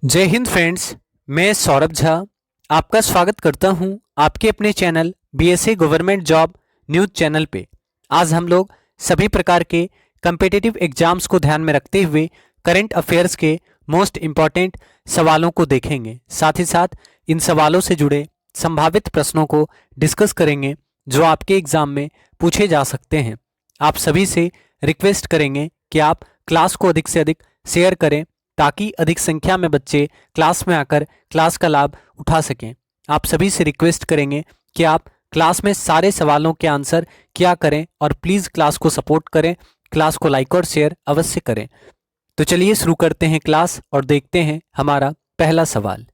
जय हिंद फ्रेंड्स। मैं सौरभ झा आपका स्वागत करता हूं आपके अपने channel BSA government job news channel पे। आज हम लोग सभी प्रकार के कम्पिटिटिव एग्जाम्स को ध्यान में रखते हुए करंट अफेयर्स के मोस्ट इम्पॉर्टेंट सवालों को देखेंगे। साथ ही साथ इन सवालों से जुड़े संभावित प्रश्नों को डिस्कस करेंगे जो आपके एग्जाम में पूछे जा सकते हैं। आप सभी से रिक्वेस्ट करेंगे कि आप क्लास को अधिक से अधिक शेयर करें ताकि अधिक संख्या में बच्चे क्लास में आकर क्लास का लाभ उठा सकें। आप सभी से रिक्वेस्ट करेंगे कि आप क्लास में सारे सवालों के आंसर किया करें और प्लीज़ क्लास को सपोर्ट करें, क्लास को लाइक और शेयर अवश्य करें। तो चलिए शुरू करते हैं क्लास और देखते हैं हमारा पहला सवाल।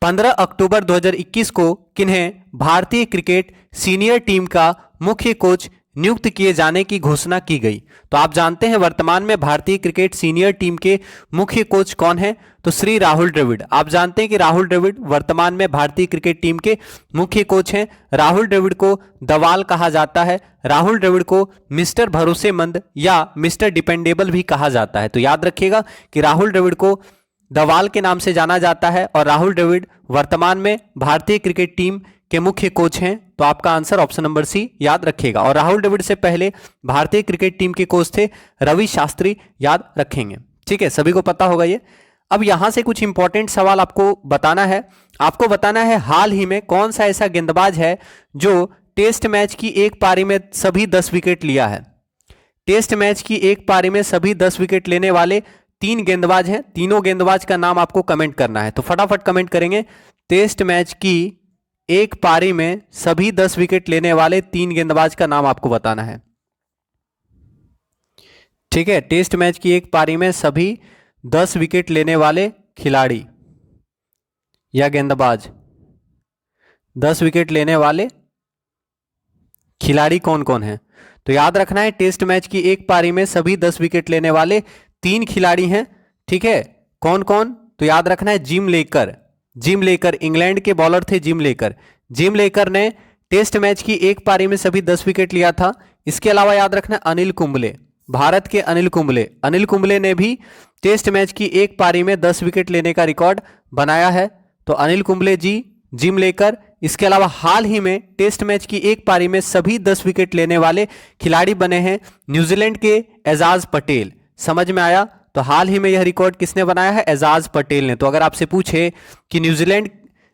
15 अक्टूबर 2021 को किन्हें भारतीय क्रिकेट सीनियर टीम का मुख्य कोच नियुक्त किए जाने की घोषणा की गई? तो आप जानते हैं वर्तमान में भारतीय क्रिकेट सीनियर टीम के मुख्य कोच कौन है? तो श्री राहुल द्रविड़। आप जानते हैं कि राहुल द्रविड़ वर्तमान में भारतीय क्रिकेट टीम के मुख्य कोच हैं। राहुल द्रविड़ को दवाल कहा जाता है, राहुल द्रविड़ को मिस्टर भरोसेमंद या मिस्टर डिपेंडेबल भी कहा जाता है। तो याद रखिएगा कि राहुल द्रविड़ को दवाल के नाम से जाना जाता है और राहुल द्रविड़ वर्तमान में भारतीय क्रिकेट टीम के मुख्य कोच हैं। तो आपका आंसर ऑप्शन नंबर सी याद रखिएगा। और राहुल द्रविड़ से पहले भारतीय क्रिकेट टीम के कोच थे रवि शास्त्री, याद रखेंगे। ठीक है, सभी को पता होगा ये। अब यहां से कुछ इंपॉर्टेंट सवाल आपको बताना है। आपको बताना है हाल ही में कौन सा ऐसा गेंदबाज है जो टेस्ट मैच की एक पारी में सभी 10 विकेट लिया है। टेस्ट मैच की एक पारी में सभी 10 विकेट लेने वाले 3 गेंदबाज हैं। तीनों गेंदबाज का नाम आपको कमेंट करना है, तो फटाफट कमेंट करेंगे। टेस्ट मैच की एक पारी में सभी 10 विकेट लेने वाले 3 गेंदबाज का नाम आपको बताना है। ठीक है, टेस्ट मैच की एक पारी में सभी 10 विकेट लेने वाले खिलाड़ी या गेंदबाज, 10 विकेट लेने वाले खिलाड़ी कौन कौन है? तो याद रखना है टेस्ट मैच की एक पारी में सभी 10 विकेट लेने वाले 3 खिलाड़ी हैं। ठीक है, कौन कौन? तो याद रखना है जिम लेकर इंग्लैंड के बॉलर थे। जिम लेकर ने टेस्ट मैच की एक पारी में सभी 10 विकेट लिया था। इसके अलावा याद रखना अनिल कुंबले, भारत के अनिल कुंबले ने भी टेस्ट मैच की एक पारी में 10 विकेट लेने का रिकॉर्ड बनाया है। तो अनिल कुंबले जी, जिम लेकर। इसके अलावा हाल ही में टेस्ट मैच की एक पारी में सभी 10 विकेट लेने वाले खिलाड़ी बने हैं न्यूजीलैंड के एजाज पटेल। समझ में आया? तो हाल ही में यह रिकॉर्ड किसने बनाया है? एजाज पटेल ने। तो अगर आपसे पूछे कि न्यूजीलैंड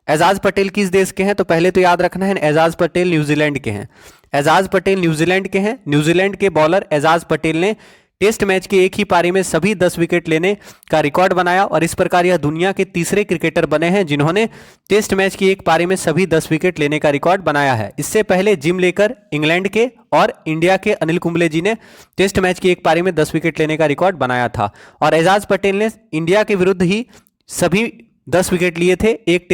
एजाज पटेल किस देश के हैं, तो पहले तो याद रखना है एजाज पटेल न्यूजीलैंड के हैं। एजाज पटेल न्यूजीलैंड के हैं। न्यूजीलैंड के बॉलर एजाज पटेल ने टेस्ट मैच की एक ही पारी में सभी 10 विकेट लेने का रिकॉर्ड बनाया और इस प्रकार यह दुनिया के तीसरे क्रिकेटर बने हैं जिन्होंने टेस्ट मैच की एक पारी में सभी 10 विकेट लेने का रिकॉर्ड बनाया है। इससे पहले जिम लेकर इंग्लैंड के और इंडिया के अनिल कुंबले जी ने टेस्ट मैच की एक पारी में 10 विकेट लेने का रिकॉर्ड बनाया था और एजाज पटेल ने इंडिया के विरुद्ध ही सभी 10 विकेट लिए थे एक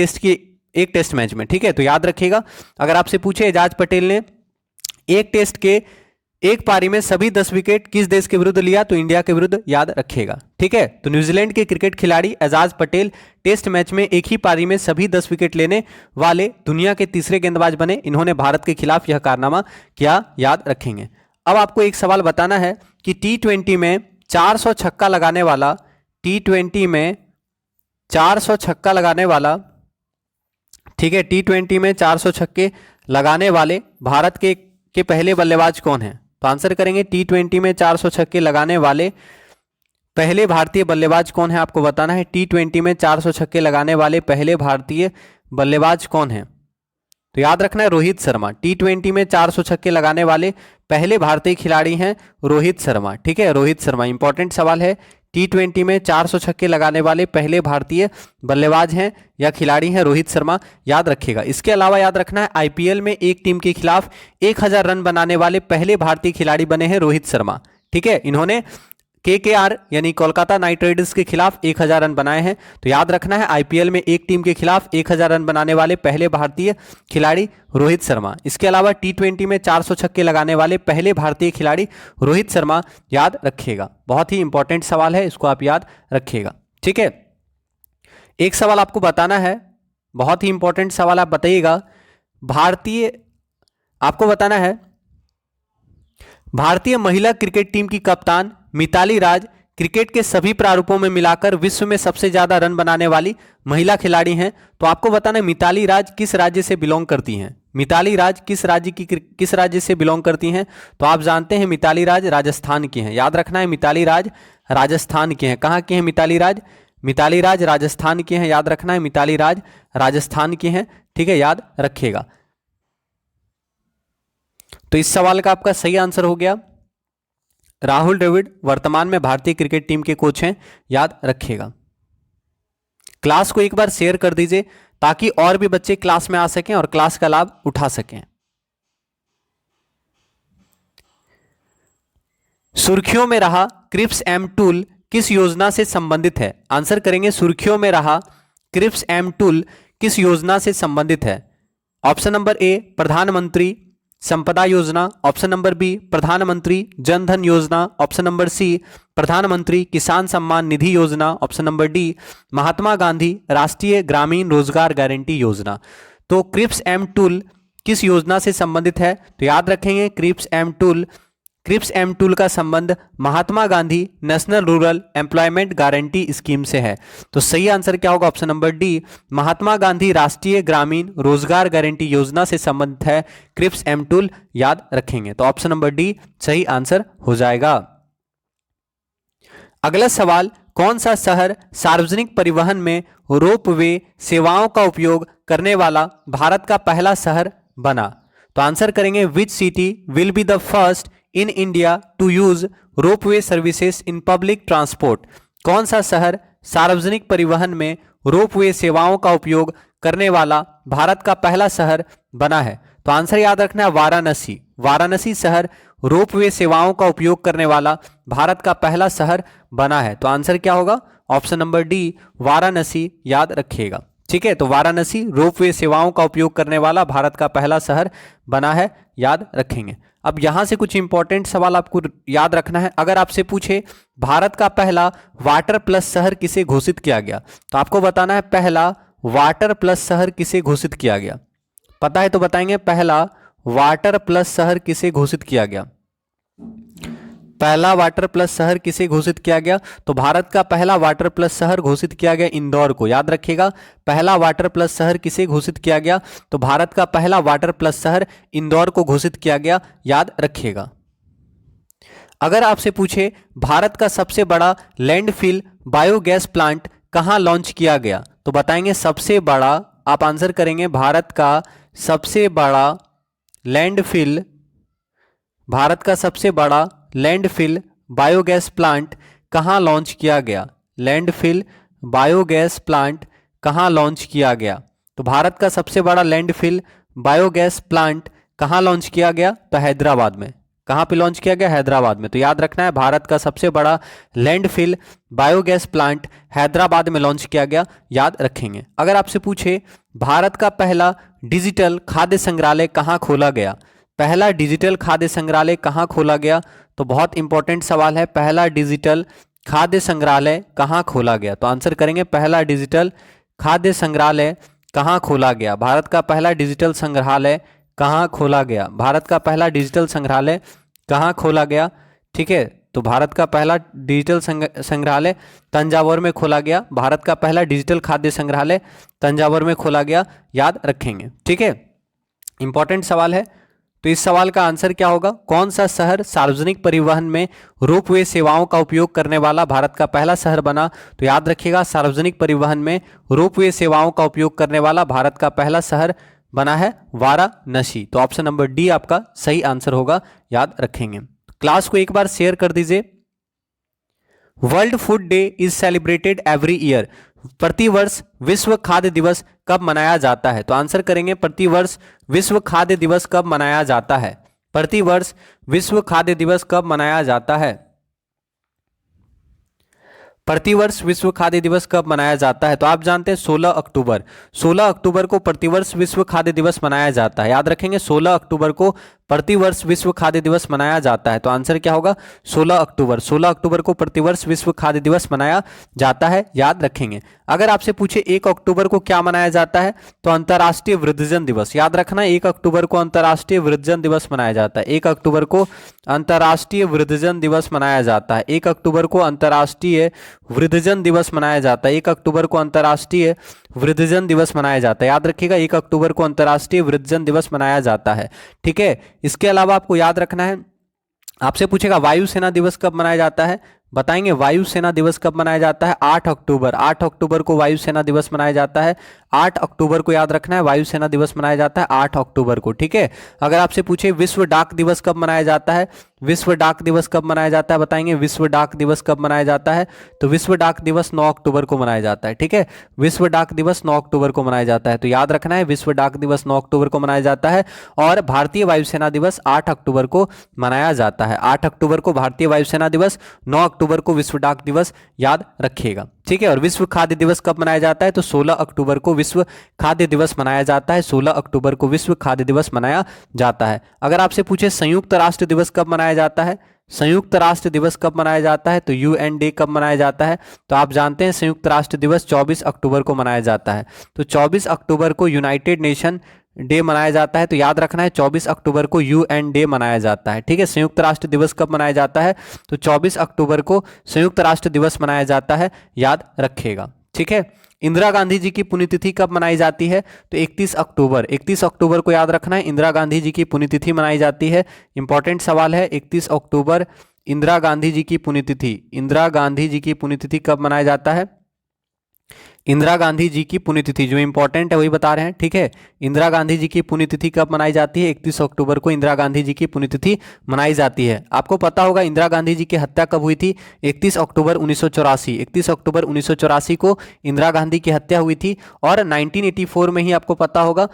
टेस्ट मैच में। ठीक है, तो याद रखिएगा अगर आपसे पूछे एजाज पटेल ने एक टेस्ट के एक पारी में सभी 10 विकेट किस देश के विरुद्ध लिया, तो इंडिया के विरुद्ध, याद रखिएगा। ठीक है, तो न्यूजीलैंड के क्रिकेट खिलाड़ी एजाज पटेल टेस्ट मैच में एक ही पारी में सभी 10 विकेट लेने वाले दुनिया के तीसरे गेंदबाज बने। इन्होंने भारत के खिलाफ यह कारनामा किया, याद रखेंगे। अब आपको एक सवाल बताना है कि T20 में 400 छक्का लगाने वाला, T20 में 400 छक्का लगाने वाला, ठीक है, T20 में 400 छक्के लगाने वाले भारत के पहले बल्लेबाज कौन हैं? तो आंसर करेंगे T20 में 400 छक्के लगाने वाले पहले भारतीय बल्लेबाज कौन है, आपको बताना है। T20 में 400 छक्के लगाने वाले पहले भारतीय बल्लेबाज कौन है? तो याद रखना है रोहित शर्मा। T20 में 400 छक्के लगाने वाले पहले भारतीय खिलाड़ी हैं रोहित शर्मा। ठीक है, रोहित शर्मा इंपॉर्टेंट सवाल है। T20 में 400 छक्के लगाने वाले पहले भारतीय बल्लेबाज हैं या खिलाड़ी हैं रोहित शर्मा, याद रखिएगा। इसके अलावा याद रखना है आईपीएल में एक टीम के खिलाफ 1000 रन बनाने वाले पहले भारतीय खिलाड़ी बने हैं रोहित शर्मा। ठीक है, इन्होंने केकेआर यानी कोलकाता नाइट राइडर्स के खिलाफ 1000 रन बनाए हैं। तो याद रखना है आईपीएल में एक टीम के खिलाफ 1000 रन बनाने वाले पहले भारतीय खिलाड़ी रोहित शर्मा। इसके अलावा T20 में 400 छक्के लगाने वाले पहले भारतीय खिलाड़ी रोहित शर्मा, याद रखिएगा। बहुत ही इंपॉर्टेंट सवाल है, इसको आप याद रखिएगा। ठीक है, एक सवाल आपको बताना है, बहुत ही इंपॉर्टेंट सवाल, आप बताइएगा। आपको बताना है भारतीय महिला क्रिकेट टीम की कप्तान मिताली राज क्रिकेट के सभी प्रारूपों में मिलाकर विश्व में सबसे ज्यादा रन बनाने वाली महिला खिलाड़ी हैं। तो आपको बताना है मिताली राज किस राज्य से बिलोंग करती हैं। मिताली राज किस राज्य से बिलोंग करती हैं? तो आप जानते हैं मिताली राज राजस्थान की हैं। याद रखना है मिताली राज राजस्थान की हैं। कहाँ की हैं मिताली राज? मिताली राज राजस्थान की हैं। याद रखना है मिताली राज राजस्थान की हैं। ठीक है, याद रखिएगा। तो इस सवाल का आपका सही आंसर हो गया राहुल द्रविड़ वर्तमान में भारतीय क्रिकेट टीम के कोच हैं। याद रखिएगा। क्लास को एक बार शेयर कर दीजिए ताकि और भी बच्चे क्लास में आ सकें और क्लास का लाभ उठा सकें। सुर्खियों में रहा क्रिप्स एम टूल किस योजना से संबंधित है? आंसर करेंगे सुर्खियों में रहा क्रिप्स एम टूल किस योजना से संबंधित है? ऑप्शन नंबर ए प्रधानमंत्री संपदा योजना, ऑप्शन नंबर बी प्रधानमंत्री जन धन योजना, ऑप्शन नंबर सी प्रधानमंत्री किसान सम्मान निधि योजना, option number D Mahatma Gandhi राष्ट्रीय ग्रामीण रोजगार गारंटी योजना। तो क्रिप्स एम टूल किस योजना से संबंधित है? तो याद रखेंगे क्रिप्स एम टूल का संबंध Mahatma Gandhi national rural employment guarantee scheme से है। तो सही आंसर क्या होगा? Option number D Mahatma Gandhi राष्ट्रीय ग्रामीण रोजगार गारंटी योजना से संबंधित है क्रिप्स एम टूल। याद रखेंगे। तो ऑप्शन नंबर डी सही आंसर हो जाएगा। अगला सवाल, कौन सा शहर सार्वजनिक परिवहन में रोपवे सेवाओं का उपयोग करने वाला भारत का पहला शहर बना? तो आंसर करेंगे which city will be the first in India to use ropeway services in public transport? कौन सा शहर सार्वजनिक परिवहन में रोपवे सेवाओं का उपयोग करने वाला भारत का पहला शहर बना है? तो आंसर याद रखना है वाराणसी। वाराणसी शहर रोपवे सेवाओं का उपयोग करने वाला भारत का पहला शहर बना है। तो आंसर क्या होगा? Option number D Varanasi. याद रखिएगा। ठीक है, तो वाराणसी रोपवे सेवाओं का उपयोग करने वाला भारत का पहला शहर बना है। याद रखेंगे। अब यहां से कुछ इंपॉर्टेंट सवाल आपको याद रखना है। अगर आपसे पूछे भारत का पहला वाटर प्लस शहर किसे घोषित किया गया, तो आपको बताना है पहला वाटर प्लस शहर किसे घोषित किया गया। पता है तो बताएंगे पहला वाटर प्लस शहर किसे घोषित किया गया। पहला वाटर प्लस शहर किसे घोषित किया गया? तो भारत का पहला वाटर प्लस शहर घोषित किया गया इंदौर को। याद रखिएगा, पहला वाटर प्लस शहर किसे घोषित किया गया? तो भारत का पहला वाटर प्लस शहर इंदौर को घोषित किया गया। याद रखिएगा। अगर आपसे पूछे भारत का सबसे बड़ा लैंडफिल बायोगैस प्लांट कहां लॉन्च किया गया, तो बताएंगे सबसे बड़ा, आप आंसर करेंगे भारत का सबसे बड़ा लैंडफिल, भारत का सबसे बड़ा लैंडफिल बायोगैस प्लांट कहां लॉन्च किया गया? लैंडफिल बायोगैस प्लांट कहां लॉन्च किया गया? तो भारत का सबसे बड़ा लैंडफिल बायोगैस प्लांट कहां लॉन्च किया गया? तो हैदराबाद में। कहां पे लॉन्च किया गया? हैदराबाद में। तो याद रखना है भारत का सबसे बड़ा लैंडफिल बायोगैस प्लांट हैदराबाद में लॉन्च किया गया। याद रखेंगे। अगर आपसे पूछे भारत का पहला डिजिटल खाद्य संग्रहालय कहां खोला गया, पहला डिजिटल खाद्य संग्रहालय कहां खोला गया, तो बहुत इंपॉर्टेंट सवाल है, पहला डिजिटल खाद्य संग्रहालय कहां खोला गया? तो आंसर करेंगे पहला डिजिटल खाद्य संग्रहालय कहां खोला गया? भारत का पहला डिजिटल संग्रहालय कहां खोला गया? भारत का पहला डिजिटल संग्रहालय कहां खोला गया? ठीक है, तो भारत का पहला डिजिटल संग्रहालय तंजावुर में खोला गया। भारत का पहला डिजिटल खाद्य संग्रहालय तंजावुर में खोला गया। याद रखेंगे। ठीक है, इंपॉर्टेंट सवाल है। तो इस सवाल का आंसर क्या होगा? कौन सा शहर सार्वजनिक परिवहन में रोपवे सेवाओं का उपयोग करने वाला भारत का पहला शहर बना? तो याद रखिएगा सार्वजनिक परिवहन में रोपवे सेवाओं का उपयोग करने वाला भारत का पहला शहर बना है वाराणसी। तो ऑप्शन नंबर डी आपका सही आंसर होगा। याद रखेंगे। क्लास को एक बार शेयर कर दीजिए। World food day is celebrated every year. प्रतिवर्ष विश्व खाद्य दिवस कब मनाया जाता है? तो आंसर करेंगे प्रतिवर्ष विश्व खाद्य दिवस कब मनाया जाता है? प्रतिवर्ष विश्व खाद्य दिवस कब मनाया जाता है? प्रतिवर्ष विश्व खाद्य दिवस कब मनाया जाता है? तो आप जानते हैं 16 अक्टूबर। 16 अक्टूबर को प्रतिवर्ष विश्व खाद्य दिवस मनाया जाता है। याद रखेंगे 16 अक्टूबर को प्रतिवर्ष विश्व खाद्य दिवस मनाया जाता है? तो आंसर क्या होगा? 16 अक्टूबर। 16 अक्टूबर को प्रतिवर्ष विश्व खाद्य दिवस मनाया जाता है, याद रखेंगे। अगर आपसे पूछे 1 अक्टूबर को क्या मनाया जाता है, तो अंतर्राष्ट्रीय वृद्धजन दिवस, याद रखना 1 अक्टूबर को अंतर्राष्ट्रीय वृद्धजन दिवस मनाया जाता है। 1 अक्टूबर को अंतर्राष्ट्रीय वृद्धजन दिवस मनाया जाता है। 1 अक्टूबर को अंतर्राष्ट्रीय वृद्धजन दिवस मनाया जाता है। 1 अक्टूबर को अंतर्राष्ट्रीय वृद्धजन दिवस मनाया जाता है, याद रखिएगा 1 अक्टूबर को अंतर्राष्ट्रीय वृद्धजन दिवस मनाया जाता है। ठीक है, इसके अलावा आपको याद रखना है, आपसे पूछेगा वायुसेना दिवस कब मनाया जाता है, बताएंगे वायुसेना दिवस कब मनाया जाता है? 8 अक्टूबर। 8 अक्टूबर को वायुसेना दिवस मनाया जाता है। 8 अक्टूबर को याद रखना है, वायुसेना दिवस मनाया जाता है 8 अक्टूबर को। ठीक है, अगर आपसे पूछे विश्व डाक दिवस कब मनाया जाता है, विश्व डाक दिवस कब मनाया जाता है, बताएंगे विश्व डाक दिवस कब मनाया जाता है? तो विश्व डाक दिवस 9 अक्टूबर को मनाया जाता है। ठीक है, विश्व डाक दिवस 9 अक्टूबर को मनाया जाता है, तो याद रखना है विश्व डाक दिवस 9 अक्टूबर को मनाया जाता है। और भारतीय वायुसेना दिवस 8 अक्टूबर को मनाया जाता है। 8 अक्टूबर को भारतीय वायुसेना दिवस, 9 अक्टूबर को विश्व डाक दिवस, याद रखिएगा। ठीक है, और विश्व खाद्य दिवस कब मनाया जाता है? तो 16 अक्टूबर को विश्व खाद्य दिवस मनाया जाता है। 16 अक्टूबर को विश्व खाद्य दिवस मनाया जाता है। अगर आपसे पूछे संयुक्त राष्ट्र दिवस कब मनाया जाता है, संयुक्त राष्ट्र दिवस कब मनाया जाता है, तो यूएन डे कब मनाया जाता है? तो आप जानते हैं संयुक्त राष्ट्र दिवस 24 अक्टूबर को मनाया जाता है। तो 24 अक्टूबर को यूनाइटेड नेशन डे मनाया जाता है, तो याद रखना है 24 अक्टूबर को यूएन डे मनाया जाता है। ठीक है, संयुक्त राष्ट्र दिवस कब मनाया जाता है? तो 24 अक्टूबर को संयुक्त राष्ट्र दिवस मनाया जाता है, याद रखिएगा। ठीक है, इंदिरा गांधी जी की पुण्यतिथि कब मनाई जाती है? तो 31 अक्टूबर। 31 अक्टूबर को याद रखना है, इंदिरा गांधी जी की पुण्यतिथि मनाई जाती है। इंपॉर्टेंट सवाल है, 31 अक्टूबर इंदिरा गांधी जी की पुण्यतिथि। इंदिरा गांधी जी की पुण्यतिथि कब मनाया जाता है? इंदिरा गांधी जी की पुण्यतिथि जो इंपॉर्टेंट है वही बता रहे हैं। ठीक है, इंदिरा गांधी जी की पुण्यतिथि कब मनाई जाती है? 31 अक्टूबर को इंदिरा गांधी जी की पुण्यतिथि मनाई जाती है। आपको पता होगा इंदिरा गांधी जी की हत्या कब हुई थी? 31 अक्टूबर 1984। 31 अक्टूबर 1984 को इंदिरा गांधी की हत्या हुई थी। और 1984 में ही आपको पता होगा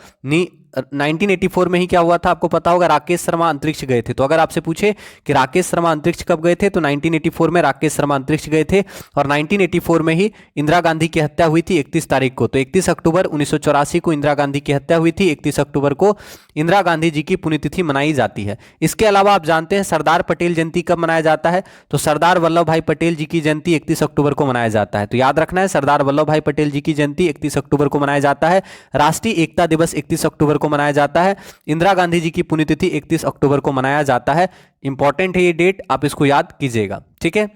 1984 में ही क्या हुआ था, आपको पता होगा राकेश शर्मा अंतरिक्ष गए थे। तो अगर आपसे पूछे कि राकेश शर्मा अंतरिक्ष कब गए थे, तो 1984 में राकेश शर्मा अंतरिक्ष गए थे। और 1984 में ही इंदिरा गांधी की हत्या हुई थी 31 तारीख को। तो 31 अक्टूबर 1984 को इंदिरा गांधी की हत्या हुई थी। 31 अक्टूबर को इंदिरा गांधी जी की पुण्यतिथि मनाई जाती है। इसके अलावा आप जानते हैं सरदार पटेल जयंती कब मनाया जाता है? तो सरदार वल्लभ भाई पटेल जी की जयंती 31 अक्टूबर को मनाया जाता है। तो याद रखना है सरदार वल्लभ भाई पटेल जी की जयंती 31 अक्टूबर को मनाया जाता है। राष्ट्रीय एकता दिवस 31 अक्टूबर को मनाया जाता है। इंदिरा गांधी जी की पुण्यतिथि 31 अक्टूबर को मनाया जाता है। इंपॉर्टेंट है ये डेट, आप इसको याद कीजिएगा। ठीक है,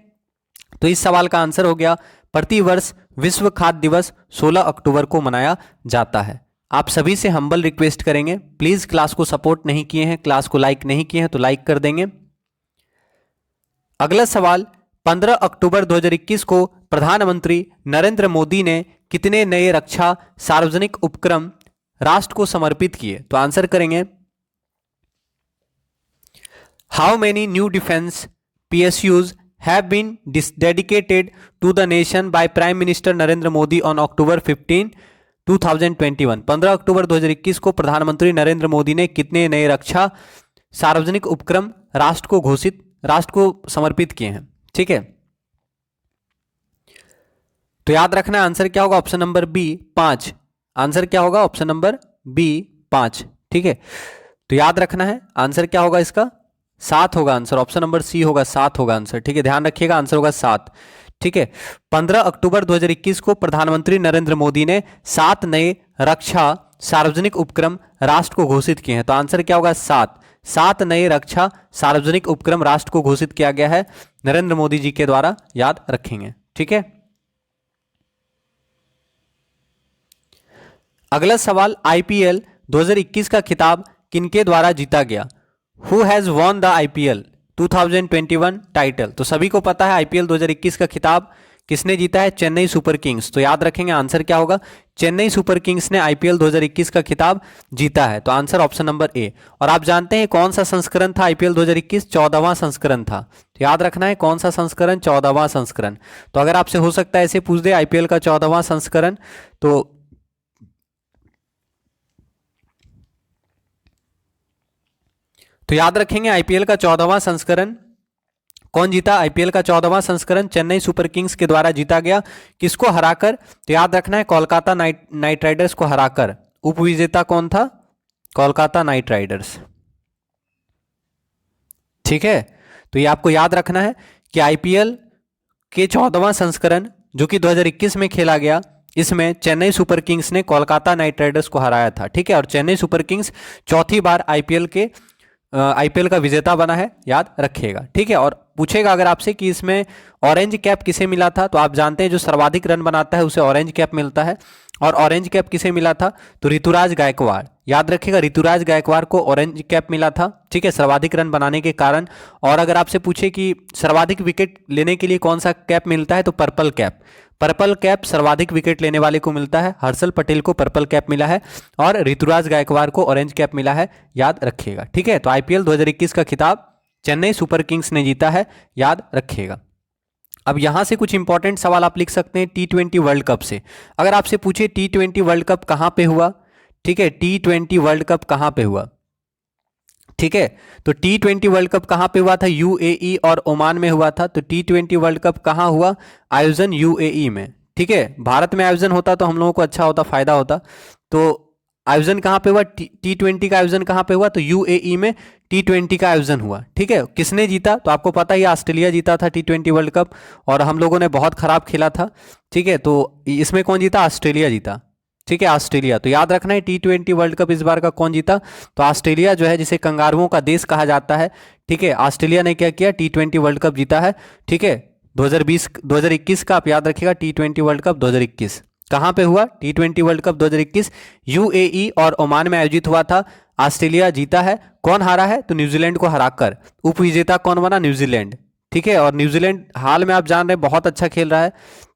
तो इस सवाल का आंसर हो गया प्रतिवर्ष विश्व खाद्य दिवस 16 अक्टूबर को मनाया जाता है। आप सभी से हम्बल रिक्वेस्ट करेंगे, प्लीज क्लास को सपोर्ट नहीं किए हैं, क्लास को लाइक नहीं किए हैं तो लाइक कर देंगे। अगला सवाल, 15 अक्टूबर 2021 को प्रधानमंत्री नरेंद्र मोदी ने कितने नए रक्षा सार्वजनिक उपक्रम राष्ट्र को समर्पित किए? तो आंसर करेंगे how many new defence PSUs have been dedicated to the nation by Prime Minister Narendra Modi on October 15, 2021। 15 अक्टूबर 2021 को प्रधानमंत्री नरेंद्र मोदी ने कितने नए रक्षा सार्वजनिक उपक्रम राष्ट्र को समर्पित किए हैं? ठीक है, तो याद रखना आंसर क्या होगा? Option number B 5। आंसर क्या होगा? Option number B 5। ठीक है, तो याद रखना है आंसर क्या होगा इसका? 7 होगा आंसर। ऑप्शन नंबर सी होगा, 7 होगा आंसर। ठीक है, ध्यान रखिएगा आंसर होगा 7। ठीक है, 15 अक्टूबर 2021 को प्रधानमंत्री नरेंद्र मोदी ने 7 नए रक्षा सार्वजनिक उपक्रम राष्ट्र को घोषित किए हैं। तो आंसर क्या होगा? 7 नए रक्षा सार्वजनिक उपक्रम राष्ट्र को घोषित किया गया है नरेंद्र मोदी जी के द्वारा, याद रखेंगे। ठीक है, अगला सवाल, IPL 2021 का खिताब किनके द्वारा जीता गया? Who has won the IPL 2021 title? तो सभी को पता है IPL 2021 का खिताब किसने जीता है? Chennai super Kings. तो याद रखेंगे आंसर क्या होगा? चेन्नई सुपर किंग्स ने IPL 2021 का खिताब जीता है। तो आंसर ऑप्शन नंबर ए। और आप जानते हैं कौन सा संस्करण था IPL 2021? 14वां संस्करण था। तो याद रखना है कौन सा संस्करण? 14वां संस्करण। तो अगर आपसे हो सकता है ऐसे पूछ दे IPL का 14वां संस्करण, तो याद रखेंगे IPL का 14वां संस्करण कौन जीता? IPL का 14वां संस्करण चेन्नई सुपर किंग्स के द्वारा जीता गया। किसको हराकर? तो याद रखना है कोलकाता नाइट राइडर्स को हराकर। उपविजेता कौन था? Kolkata night Riders. ठीक है, तो ये आपको याद रखना है कि आईपीएल के 14वां संस्करण जो कि 2021 में खेला गया, इसमें चेन्नई सुपर किंग्स ने कोलकाता नाइट राइडर्स को हराया था। ठीक है, और चेन्नई सुपर किंग्स चौथी बार आईपीएल का विजेता बना है, याद रखिएगा। ठीक है, और पूछेगा अगर आपसे कि इसमें ऑरेंज कैप किसे मिला था, तो आप जानते हैं जो सर्वाधिक रन बनाता है उसे ऑरेंज कैप मिलता है। और ऑरेंज कैप किसे मिला था, तो ऋतुराज गायकवाड़, याद रखिएगा, ऋतुराज गायकवाड़ को ऑरेंज कैप मिला था। ठीक है, सर्वाधिक रन बनाने के कारण। और अगर आपसे पूछे कि सर्वाधिक विकेट लेने के लिए कौन सा कैप मिलता है, तो पर्पल कैप। पर्पल कैप सर्वाधिक विकेट लेने वाले को मिलता है, हर्षल पटेल को पर्पल कैप मिला है और ऋतुराज गायकवाड़ को ऑरेंज कैप मिला है, याद रखिएगा। ठीक है, तो आईपीएल 2021 का खिताब चेन्नई सुपर किंग्स ने जीता है, याद रखिएगा। अब यहां से कुछ इंपॉर्टेंट सवाल आप लिख सकते हैं T20 वर्ल्ड कप से। अगर आपसे पूछे T20 वर्ल्ड कप कहां पे हुआ, ठीक है, T20 वर्ल्ड कप कहां पे हुआ, ठीक है, तो T20 वर्ल्ड कप कहां पे हुआ था, यूएई और ओमान में हुआ था। तो T20 वर्ल्ड कप कहां हुआ, आयोजन यूएई में। ठीक है, भारत में आयोजन होता तो हम लोगों को अच्छा होता, फायदा होता। तो आयोजन कहां पे हुआ, T20 का आयोजन कहां पे हुआ, तो यूएई में T20 का आयोजन हुआ। ठीक है, किसने जीता, तो आपको पता ही ऑस्ट्रेलिया जीता था T20 वर्ल्ड कप, और हम लोगों ने बहुत खराब खेला था। ठीक है, तो इसमें कौन जीता, ऑस्ट्रेलिया जीता। ठीक है, ऑस्ट्रेलिया। तो याद रखना है T20 वर्ल्ड कप इस बार का कौन जीता, तो ऑस्ट्रेलिया जो है, जिसे कंगारुओं का देश कहा जाता है। ठीक है, ऑस्ट्रेलिया ने क्या किया, T20 वर्ल्ड कप जीता है। ठीक है, 2021 का आप याद रखिएगा, T20 वर्ल्ड कप 2021 कहां पे हुआ, T20 वर्ल्ड कप 2021 यूएई और ओमान में आयोजित हुआ था। ऑस्ट्रेलिया जीता है, कौन हारा है, तो न्यूजीलैंड को हराकर। उप विजेता कौन बना, न्यूजीलैंड। ठीक है, और न्यूजीलैंड हाल में आप जान रहे हैं बहुत अच्छा खेल रहा है।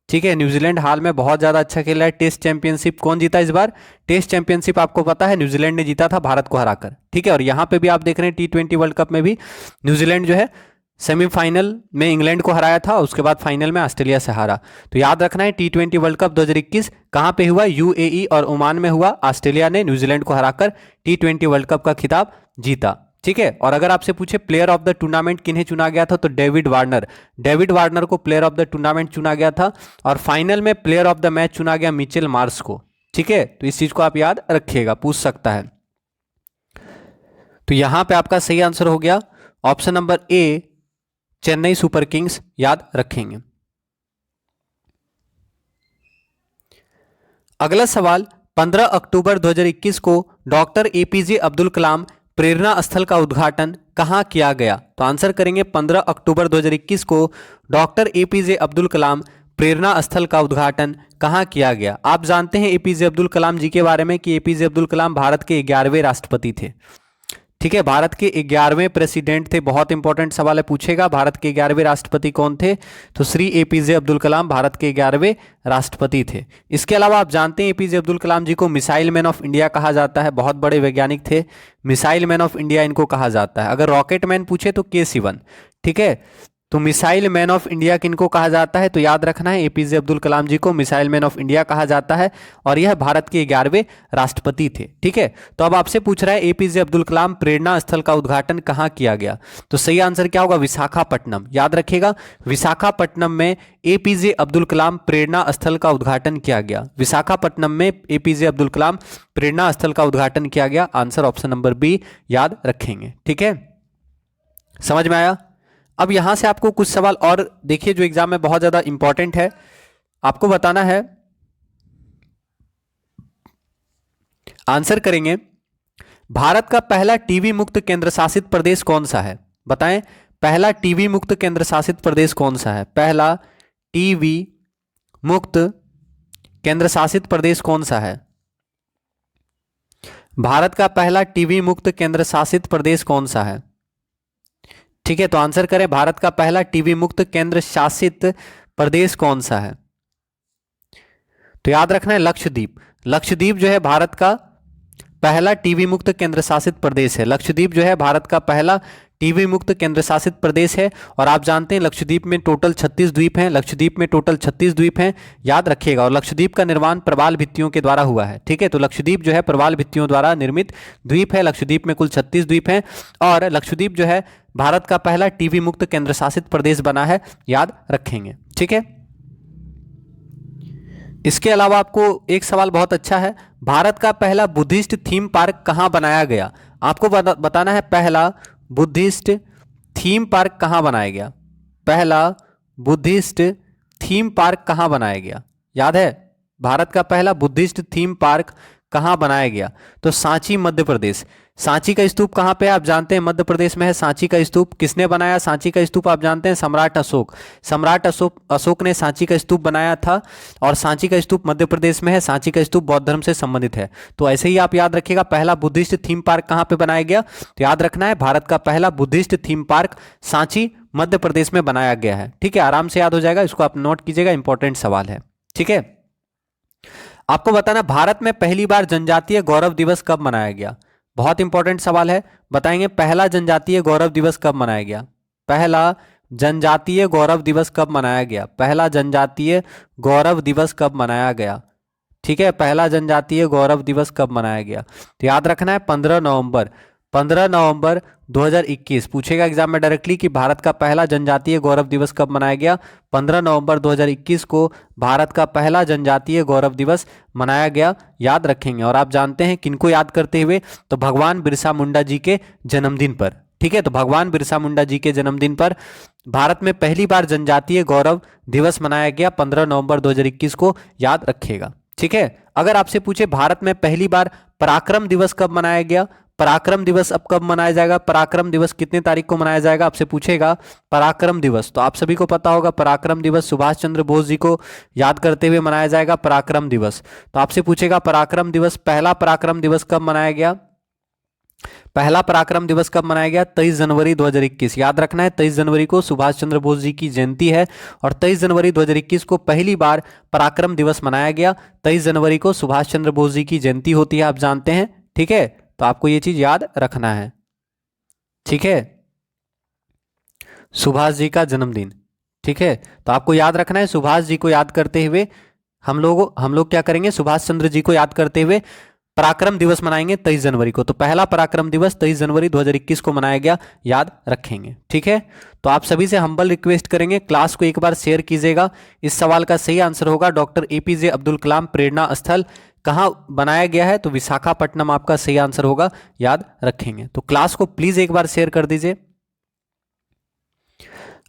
ठीक है, न्यूजीलैंड हाल में बहुत ज़्यादा अच्छा खेल रहा है। टेस्ट चैंपियनशिप कौन जीता इस बार, टेस्ट चैंपियनशिप आपको पता है न्यूजीलैंड ने जीता था भारत को हराकर। ठीक है, और यहाँ पे भी आप देख रहे हैं T20 वर्ल्ड कप में भी न्यूजीलैंड जो है सेमीफाइनल में इंग्लैंड को हराया था, उसके बाद फाइनल में ऑस्ट्रेलिया से हारा। तो याद रखना है T20 वर्ल्ड कप 2021 कहाँ पे हुआ, यूएई और ओमान में हुआ। ऑस्ट्रेलिया ने न्यूजीलैंड को हराकर T20 वर्ल्ड कप का खिताब जीता। ठीक है, और अगर आपसे पूछे प्लेयर ऑफ द टूर्नामेंट किन्हें चुना गया था, तो डेविड वार्नर को प्लेयर ऑफ द टूर्नामेंट चुना गया था। और फाइनल में प्लेयर ऑफ द मैच चुना गया मिचेल मार्श को। ठीक है, तो इस चीज को आप याद रखिएगा, पूछ सकता है। तो यहां पे आपका सही आंसर हो गया ऑप्शन नंबर ए, चेन्नई सुपर किंग्स, याद रखेंगे। अगला सवाल, 15 अक्टूबर 2021 को डॉक्टर एपीजे अब्दुल कलाम प्रेरणा स्थल का उद्घाटन कहां किया गया, तो आंसर करेंगे 15 अक्टूबर 2021 को डॉक्टर एपीजे अब्दुल कलाम प्रेरणा स्थल का उद्घाटन कहां किया गया। आप जानते हैं एपीजे अब्दुल कलाम जी के बारे में कि एपीजे अब्दुल कलाम भारत के 11वें राष्ट्रपति थे। ठीक है, भारत के 11वें प्रेसिडेंट थे। बहुत इंपॉर्टेंट सवाल है, पूछेगा भारत के 11वें राष्ट्रपति कौन थे, तो श्री एपीजे अब्दुल कलाम भारत के 11वें राष्ट्रपति थे। इसके अलावा आप जानते हैं एपीजे अब्दुल कलाम जी को मिसाइल मैन ऑफ इंडिया कहा जाता है, बहुत बड़े वैज्ञानिक थे, मिसाइल मैन ऑफ इंडिया इनको कहा जाता है। अगर रॉकेट मैन पूछे तो K-Sivan। ठीक है, तो मिसाइल मैन ऑफ इंडिया किनको कहा जाता है, तो याद रखना है एपीजे अब्दुल कलाम जी को मिसाइल मैन ऑफ इंडिया कहा जाता है, और यह भारत के 11वें राष्ट्रपति थे। ठीक है, तो अब आपसे पूछ रहा है एपीजे अब्दुल कलाम प्रेरणा स्थल का उद्घाटन कहां किया गया, तो सही आंसर क्या होगा, विशाखापट्टनम। याद रखिएगा, विशाखापट्टनम में एपीजे अब्दुल कलाम प्रेरणा स्थल का उद्घाटन किया गया। विशाखापट्टनम में एपीजे अब्दुल कलाम प्रेरणा स्थल का उद्घाटन किया गया। आंसर ऑप्शन नंबर बी, याद रखेंगे। ठीक है, समझ में आया। अब यहां से आपको कुछ सवाल और देखिए जो एग्जाम में बहुत ज्यादा इंपॉर्टेंट है, आपको बताना है, आंसर करेंगे। भारत का पहला टीबी मुक्त केंद्र शासित प्रदेश कौन सा है, बताएं, पहला टीबी मुक्त केंद्र शासित प्रदेश कौन सा है, पहला टीबी मुक्त केंद्र शासित प्रदेश कौन सा है, भारत का पहला टीबी मुक्त केंद्र शासित प्रदेश कौन सा है। ठीक है, तो आंसर करें, भारत का पहला टीबी मुक्त केंद्र शासित प्रदेश कौन सा है, तो याद रखना है लक्षद्वीप। लक्षद्वीप जो है भारत का पहला टीबी मुक्त केंद्र शासित प्रदेश है। लक्षद्वीप जो है भारत का पहला टीबी मुक्त केंद्र शासित प्रदेश है। और आप जानते हैं लक्षद्वीप में टोटल 36 द्वीप हैं, लक्षद्वीप में टोटल 36 द्वीप हैं, याद रखिएगा। और लक्षद्वीप का निर्माण प्रवाल भित्तियों के द्वारा हुआ है। ठीक है, तो लक्षद्वीप जो है प्रवाल भित्तियों द्वारा निर्मित द्वीप है। लक्षद्वीप में कुल 36 द्वीप हैं, और लक्षद्वीप जो है भारत का पहला टीबी मुक्त केंद्र शासित प्रदेश बना है, याद रखेंगे। ठीक है, इसके अलावा आपको एक सवाल बहुत अच्छा है, भारत का पहला बुद्धिस्ट थीम पार्क कहां बनाया गया। आपको बताना है पहला बुद्धिस्ट थीम पार्क कहाँ बनाया गया? पहला बुद्धिस्ट थीम पार्क कहाँ बनाया गया? याद है? भारत का पहला बुद्धिस्ट थीम पार्क कहाँ बनाया गया? तो सांची, मध्य प्रदेश। सांची का स्तूप कहाँ पे है? आप जानते हैं मध्य प्रदेश में है सांची का स्तूप। किसने बनाया सांची का स्तूप? आप जानते हैं सम्राट अशोक। सम्राट अशोक ने सांची का स्तूप बनाया था और सांची का स्तूप मध्य प्रदेश में है। सांची का स्तूप बौद्ध धर्म से संबंधित है। तो ऐसे ही आप याद रखिएगा, पहला बुद्धिस्ट थीम पार्क कहाँ पे बनाया गया? तो याद रखना है भारत का पहला Buddhist theme park Sanchi, Madhya Pradesh में बनाया गया है। ठीक है, आराम से याद हो जाएगा, इसको आप नोट कीजिएगा, इंपॉर्टेंट सवाल है। ठीक है, आपको बताना भारत में पहली बार जनजातीय गौरव दिवस कब मनाया गया? बहुत इंपॉर्टेंट सवाल है, बताएंगे पहला जनजातीय गौरव दिवस कब मनाया गया? पहला जनजातीय गौरव दिवस कब मनाया गया? पहला जनजातीय गौरव दिवस कब मनाया गया? ठीक है, पहला जनजातीय गौरव दिवस कब मनाया गया? तो याद रखना है 15 नवंबर। 15 नवंबर 2021 पूछेगा एग्जाम में डायरेक्टली कि भारत का पहला जनजातीय गौरव दिवस कब मनाया गया? 15 नवंबर 2021 को भारत का पहला जनजातीय गौरव दिवस मनाया गया, याद रखेंगे। और आप जानते हैं किनको याद करते हुए? तो भगवान बिरसा मुंडा जी के जन्मदिन पर। ठीक है, तो भगवान बिरसा मुंडा जी के जन्मदिन पर भारत में पहली बार जनजातीय गौरव दिवस मनाया गया 15 नवंबर 2021 को, याद रखिएगा। ठीक है, अगर आपसे पूछे भारत में पहली बार पराक्रम दिवस कब मनाया गया? पराक्रम दिवस अब कब मनाया जाएगा? पराक्रम दिवस कितने तारीख को मनाया जाएगा? आपसे पूछेगा पराक्रम दिवस, तो आप सभी को पता होगा पराक्रम दिवस सुभाष चंद्र बोस जी को याद करते हुए मनाया जाएगा पराक्रम दिवस। तो आपसे पूछेगा पराक्रम दिवस, पहला पराक्रम दिवस कब मनाया गया? पहला पराक्रम दिवस कब मनाया गया? 23 जनवरी 2021। याद रखना है 23 जनवरी को सुभाष चंद्र बोस जी की जयंती है और 23 जनवरी 2021 को पहली बार पराक्रम दिवस मनाया गया। 23 जनवरी को सुभाष चंद्र बोस जी की जयंती होती है, आप जानते हैं। ठीक है, तो आपको ये चीज याद रखना है। ठीक है, सुभाष जी का जन्मदिन। ठीक है, तो आपको याद रखना है सुभाष जी को याद करते हुए हम लोग क्या करेंगे? सुभाष चंद्र जी को याद करते हुए पराक्रम दिवस मनाएंगे 23 जनवरी को। तो पहला पराक्रम दिवस 23 जनवरी 2021 को मनाया गया, याद रखेंगे। ठीक है, तो आप सभी से हम्बल रिक्वेस्ट करेंगे क्लास को एक बार शेयर कीजिएगा। इस सवाल का सही आंसर होगा डॉक्टर एपीजे अब्दुल कलाम प्रेरणा स्थल कहाँ बनाया गया है? तो विशाखापट्टनम आपका सही आंसर होगा, याद रखेंगे। तो क्लास को प्लीज एक बार शेयर कर दीजिए।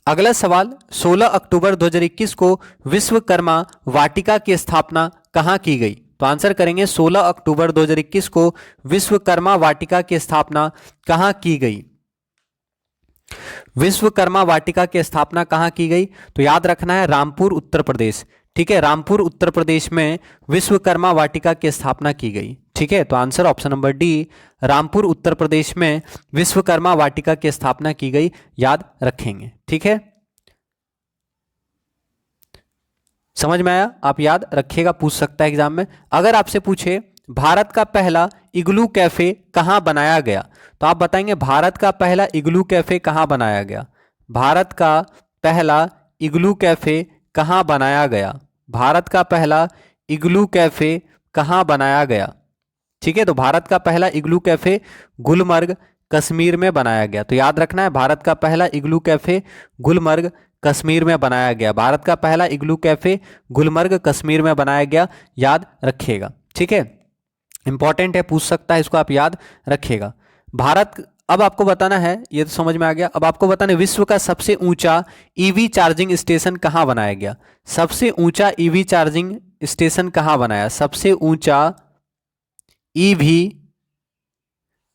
अगला सवाल, 16 अक्टूबर 2021 को विश्वकर्मा वाटिका की स्थापना कहाँ की गई? तो आंसर करेंगे 16 अक्टूबर 2021 को विश्वकर्मा वाटिका की स्थापना कहाँ की गई? विश्वकर्मा वाटिका की स्थापना कहाँ की गई? तो याद रखना है रामपुर, उत्तर प्रदेश। ठीक है, रामपुर उत्तर प्रदेश में विश्वकर्मा वाटिका की स्थापना की गई। ठीक है, तो answer option number D, Rampur Uttar Pradesh में विश्वकर्मा वाटिका की स्थापना की गई, याद रखेंगे। ठीक है, समझ में आया? आप याद रखिएगा, पूछ सकता है एग्जाम में। अगर आपसे पूछे भारत का पहला इग्लू कैफे कहां बनाया गया? तो आप बताएंगे भारत का पहला इग्लू कैफे कहां बनाया गया? भारत का पहला इग्लू कैफे कहां बनाया गया? भारत का पहला इग्लू कैफे कहां बनाया गया? ठीक है, तो भारत का पहला इग्लू कैफे गुलमर्ग, कश्मीर में बनाया गया। तो याद रखना है भारत का पहला इग्लू कैफे गुलमर्ग, कश्मीर में बनाया गया। भारत का पहला इग्लू कैफे गुलमर्ग, कश्मीर में बनाया गया, याद रखिएगा। ठीक है, इंपॉर्टेंट है, पूछ सकता है, इसको आप याद रखिएगा। भारत, अब आपको बताना है, ये तो समझ में आ गया। अब आपको बताना है विश्व का सबसे ऊंचा ईवी चार्जिंग स्टेशन कहां बनाया गया? सबसे ऊंचा ईवी चार्जिंग स्टेशन कहां बनाया? सबसे ऊंचा ईवी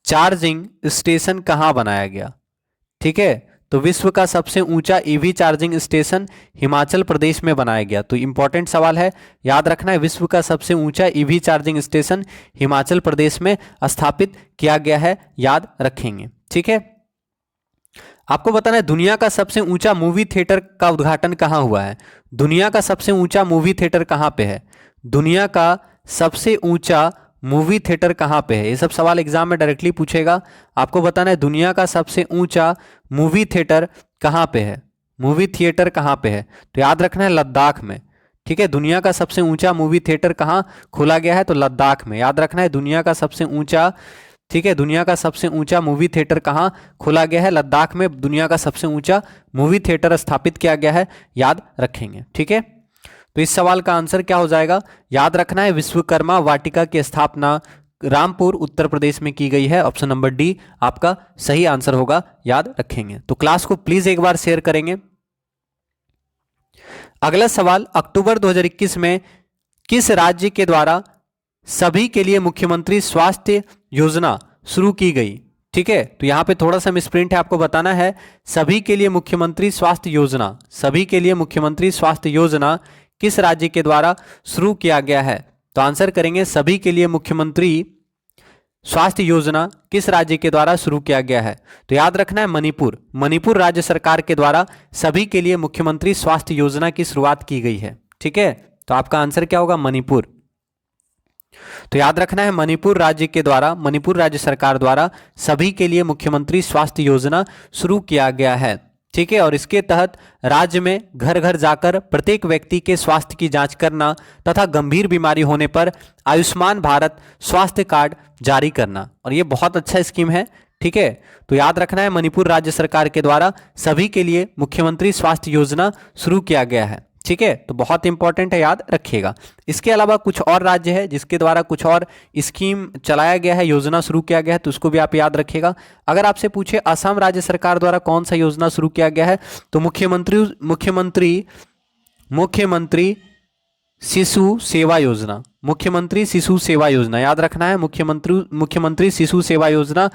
चार्जिंग स्टेशन कहां बनाया गया? ठीक है, तो विश्व का सबसे ऊंचा EV charging station Himachal Pradesh में बनाया गया। तो इंपॉर्टेंट सवाल है, याद रखना है विश्व का सबसे ऊंचा EV charging station Himachal Pradesh में स्थापित किया गया है, याद रखेंगे। ठीक है, आपको बताना है दुनिया का सबसे ऊंचा मूवी थिएटर का उद्घाटन कहां हुआ है? दुनिया का सबसे ऊंचा मूवी थिएटर कहां पे है? दुनिया का सबसे ऊंचा मूवी थिएटर कहाँ पे है? ये सब सवाल एग्जाम में डायरेक्टली पूछेगा। आपको बताना है दुनिया का सबसे ऊंचा मूवी थिएटर कहाँ पे है? मूवी थिएटर कहाँ पे है? तो याद रखना है लद्दाख में। ठीक है, दुनिया का सबसे ऊंचा मूवी थिएटर कहाँ खोला गया है? तो लद्दाख में। याद रखना है दुनिया का सबसे ऊंचा, ठीक है, दुनिया का सबसे ऊंचा मूवी थिएटर कहाँ खोला गया है? लद्दाख में दुनिया का सबसे ऊंचा मूवी थिएटर स्थापित किया गया है, याद रखेंगे। ठीक है, तो इस सवाल का आंसर क्या हो जाएगा? याद रखना है विश्वकर्मा वाटिका की स्थापना रामपुर उत्तर प्रदेश में की गई है। ऑप्शन नंबर डी आपका सही आंसर होगा, याद रखेंगे। तो क्लास को प्लीज एक बार शेयर करेंगे। अगला सवाल, अक्टूबर 2021 में किस राज्य के द्वारा सभी के लिए मुख्यमंत्री स्वास्थ्य योजना शुरू की गई? ठीक है, तो यहां पे थोड़ा सा मिसप्रिंट है, आपको बताना है सभी के लिए मुख्यमंत्री स्वास्थ्य योजना, सभी के लिए मुख्यमंत्री स्वास्थ्य योजना किस राज्य के द्वारा शुरू किया गया है? तो आंसर करेंगे सभी के लिए मुख्यमंत्री स्वास्थ्य योजना किस राज्य के द्वारा शुरू किया गया है? तो याद रखना है मणिपुर, मणिपुर राज्य सरकार के द्वारा सभी के लिए मुख्यमंत्री स्वास्थ्य योजना की शुरुआत की गई है। ठीक है, तो आपका आंसर क्या होगा? मणिपुर। तो याद रखना है मणिपुर राज्य के द्वारा, मणिपुर राज्य सरकार द्वारा सभी के लिए मुख्यमंत्री स्वास्थ्य योजना शुरू किया गया है। ठीक है, और इसके तहत राज्य में घर घर जाकर प्रत्येक व्यक्ति के स्वास्थ्य की जांच करना तथा गंभीर बीमारी होने पर आयुष्मान भारत स्वास्थ्य कार्ड जारी करना, और ये बहुत अच्छा स्कीम है। ठीक है, तो याद रखना है मणिपुर राज्य सरकार के द्वारा सभी के लिए मुख्यमंत्री स्वास्थ्य योजना शुरू किया गया है। ठीक है, तो बहुत इंपॉर्टेंट है, याद रखिएगा। इसके अलावा कुछ और राज्य है जिसके द्वारा कुछ और स्कीम चलाया गया है, योजना शुरू किया गया है, तो उसको भी आप याद रखिएगा। अगर आपसे पूछे असम राज्य सरकार द्वारा कौन सा योजना शुरू किया गया है, तो मुख्यमंत्री शिशु सेवा योजना, मुख्यमंत्री शिशु सेवा योजना, याद रखना है मुख्यमंत्री शिशु सेवा योजना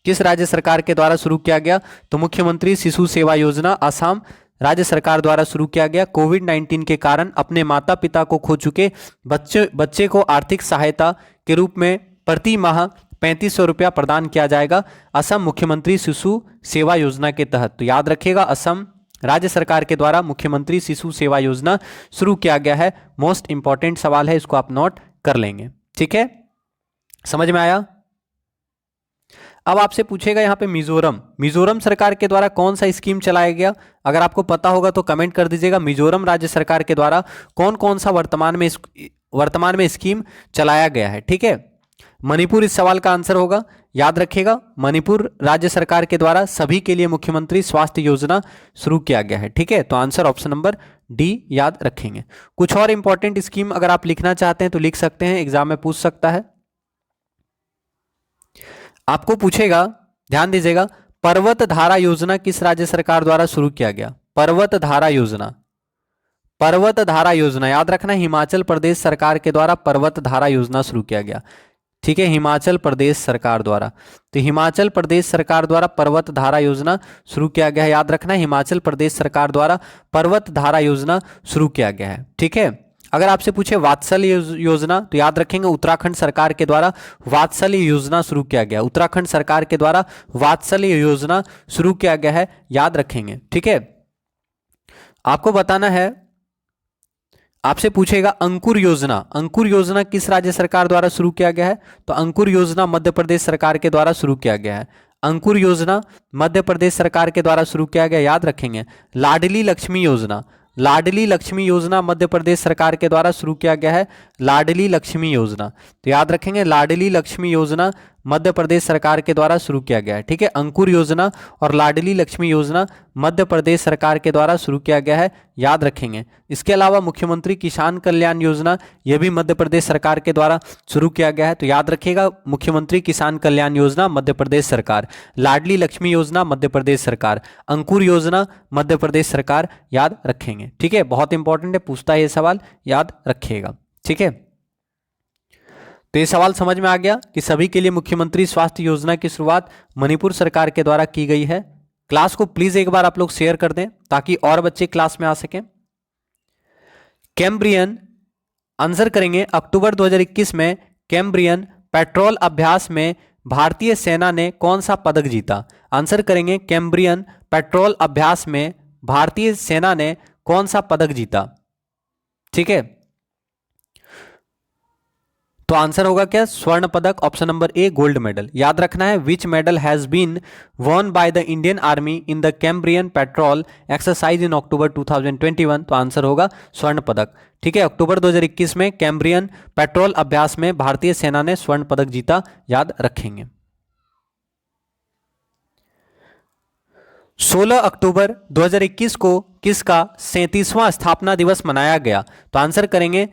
किस राज्य सरकार के द्वारा शुरू किया गया? तो मुख्यमंत्री शिशु सेवा योजना असम राज्य सरकार द्वारा शुरू किया गया। कोविड-19 के कारण अपने माता पिता को खो चुके बच्चे को आर्थिक सहायता के रूप में प्रति माह 3500 रुपया प्रदान किया जाएगा असम मुख्यमंत्री शिशु सेवा योजना के तहत। तो याद रखिएगा असम राज्य सरकार के द्वारा मुख्यमंत्री शिशु सेवा योजना शुरू किया गया है। मोस्ट इंपॉर्टेंट सवाल है, इसको आप नोट कर लेंगे। ठीक है, समझ में आया? अब आपसे पूछेगा यहाँ पे मिजोरम सरकार के द्वारा कौन सा स्कीम चलाया गया? अगर आपको पता होगा तो कमेंट कर दीजिएगा। मिजोरम राज्य सरकार के द्वारा कौन कौन सा वर्तमान में स्कीम चलाया गया है? ठीक है, मणिपुर इस सवाल का आंसर होगा, याद रखिएगा। मणिपुर राज्य सरकार के द्वारा सभी के लिए मुख्यमंत्री स्वास्थ्य योजना शुरू किया गया है। ठीक है, तो आंसर ऑप्शन नंबर डी याद रखेंगे। कुछ और इंपॉर्टेंट स्कीम अगर आप लिखना चाहते हैं तो लिख सकते हैं, एग्जाम में पूछ सकता है। आपको पूछेगा, ध्यान दीजिएगा, पर्वत धारा योजना किस राज्य सरकार द्वारा शुरू किया गया? पर्वत धारा योजना याद रखना, हिमाचल प्रदेश सरकार के द्वारा पर्वत धारा योजना शुरू किया गया। ठीक है, हिमाचल प्रदेश सरकार द्वारा, तो हिमाचल प्रदेश सरकार द्वारा पर्वत धारा योजना शुरू किया गया है। याद रखना, हिमाचल प्रदेश सरकार द्वारा पर्वत धारा योजना शुरू किया गया है। ठीक है, अगर आपसे पूछे वात्सल्य योजना तो याद रखेंगे उत्तराखंड सरकार के द्वारा वात्सल्य योजना शुरू किया गया, उत्तराखंड सरकार के द्वारा वात्सल्य योजना शुरू किया गया है, याद रखेंगे। ठीक है, आपको बताना है, आपसे पूछेगा अंकुर योजना किस राज्य सरकार द्वारा शुरू किया गया है? तो अंकुर योजना मध्य प्रदेश सरकार के द्वारा शुरू किया गया है। अंकुर योजना मध्य प्रदेश सरकार के द्वारा शुरू किया गया, याद रखेंगे। लाडली लक्ष्मी योजना मध्य प्रदेश सरकार के द्वारा शुरू किया गया है, लाडली लक्ष्मी योजना, तो याद रखेंगे लाडली लक्ष्मी योजना मध्य प्रदेश सरकार के द्वारा शुरू किया गया है। ठीक है, अंकुर योजना और लाडली लक्ष्मी योजना मध्य प्रदेश सरकार के द्वारा शुरू किया गया है, याद रखेंगे। इसके अलावा मुख्यमंत्री किसान कल्याण योजना यह भी मध्य प्रदेश सरकार के द्वारा शुरू किया गया है, तो याद रखिएगा मुख्यमंत्री किसान कल्याण योजना मध्य प्रदेश सरकार, लाडली लक्ष्मी योजना मध्य प्रदेश सरकार, अंकुर योजना मध्य प्रदेश सरकार, याद रखेंगे। ठीक है, बहुत इंपॉर्टेंट है, पूछता है ये सवाल, याद रखिएगा। ठीक है, तो ये सवाल समझ में आ गया कि सभी के लिए मुख्यमंत्री स्वास्थ्य योजना की शुरुआत मणिपुर सरकार के द्वारा की गई है। क्लास को प्लीज एक बार आप लोग शेयर कर दें ताकि और बच्चे क्लास में आ सकें। कैम्ब्रियन, आंसर करेंगे अक्टूबर 2021 में कैम्ब्रियन पेट्रोल अभ्यास में भारतीय सेना ने कौन सा पदक जीता? आंसर करेंगे कैम्ब्रियन पेट्रोल अभ्यास में भारतीय सेना ने कौन सा पदक जीता? ठीक है, तो आंसर होगा क्या? स्वर्ण पदक, option number A gold medal. याद रखना है which medal has been won by the Indian Army in the Cambrian Patrol exercise in October 2021, तो आंसर होगा स्वर्ण पदक। ठीक है, अक्टूबर 2021 में कैम्ब्रियन पेट्रोल अभ्यास में भारतीय सेना ने स्वर्ण पदक जीता, याद रखेंगे। 16 अक्टूबर 2021 को किसका 37वां स्थापना दिवस मनाया गया? तो आंसर करेंगे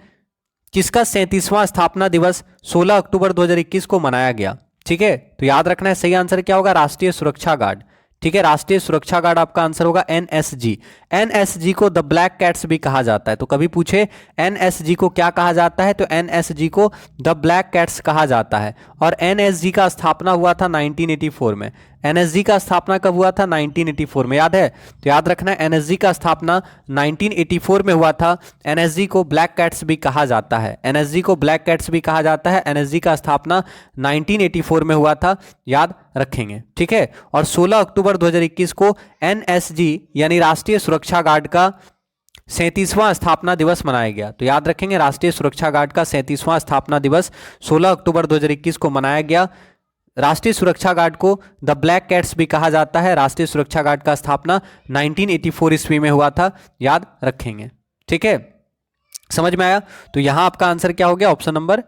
किसका 37वां स्थापना दिवस 16 अक्टूबर 2021 को मनाया गया? ठीक है, तो याद रखना है सही आंसर क्या होगा, राष्ट्रीय सुरक्षा गार्ड। ठीक है, राष्ट्रीय सुरक्षा गार्ड आपका आंसर होगा एनएसजी। एनएसजी को द ब्लैक कैट्स भी कहा जाता है, तो कभी पूछे एनएसजी को क्या कहा जाता है, तो एनएसजी को द ब्लैक कैट्स कहा जाता है। और एनएसजी का स्थापना हुआ था 1984 में। एनएसजी का स्थापना कब हुआ था? 1984 में, याद है? तो याद रखना है एनएसजी का स्थापना 1984 में हुआ था। एनएसजी को ब्लैक कैट्स भी कहा जाता है, एनएसजी को ब्लैक कैट्स भी कहा जाता है। एनएसजी का स्थापना 1984 में हुआ था, याद रखेंगे। ठीक है, और 16 अक्टूबर 2021 को एनएसजी यानी राष्ट्रीय सुरक्षा गार्ड का 37वां स्थापना दिवस मनाया गया। तो याद रखेंगे राष्ट्रीय सुरक्षा गार्ड का 37वां स्थापना दिवस 16 अक्टूबर 2021 को मनाया गया। राष्ट्रीय सुरक्षा गार्ड को द ब्लैक कैट्स भी कहा जाता है। राष्ट्रीय सुरक्षा गार्ड का स्थापना 1984 ईस्वी में हुआ था, याद रखेंगे। ठीक है, समझ में आया? तो यहां आपका आंसर क्या हो गया? ऑप्शन नंबर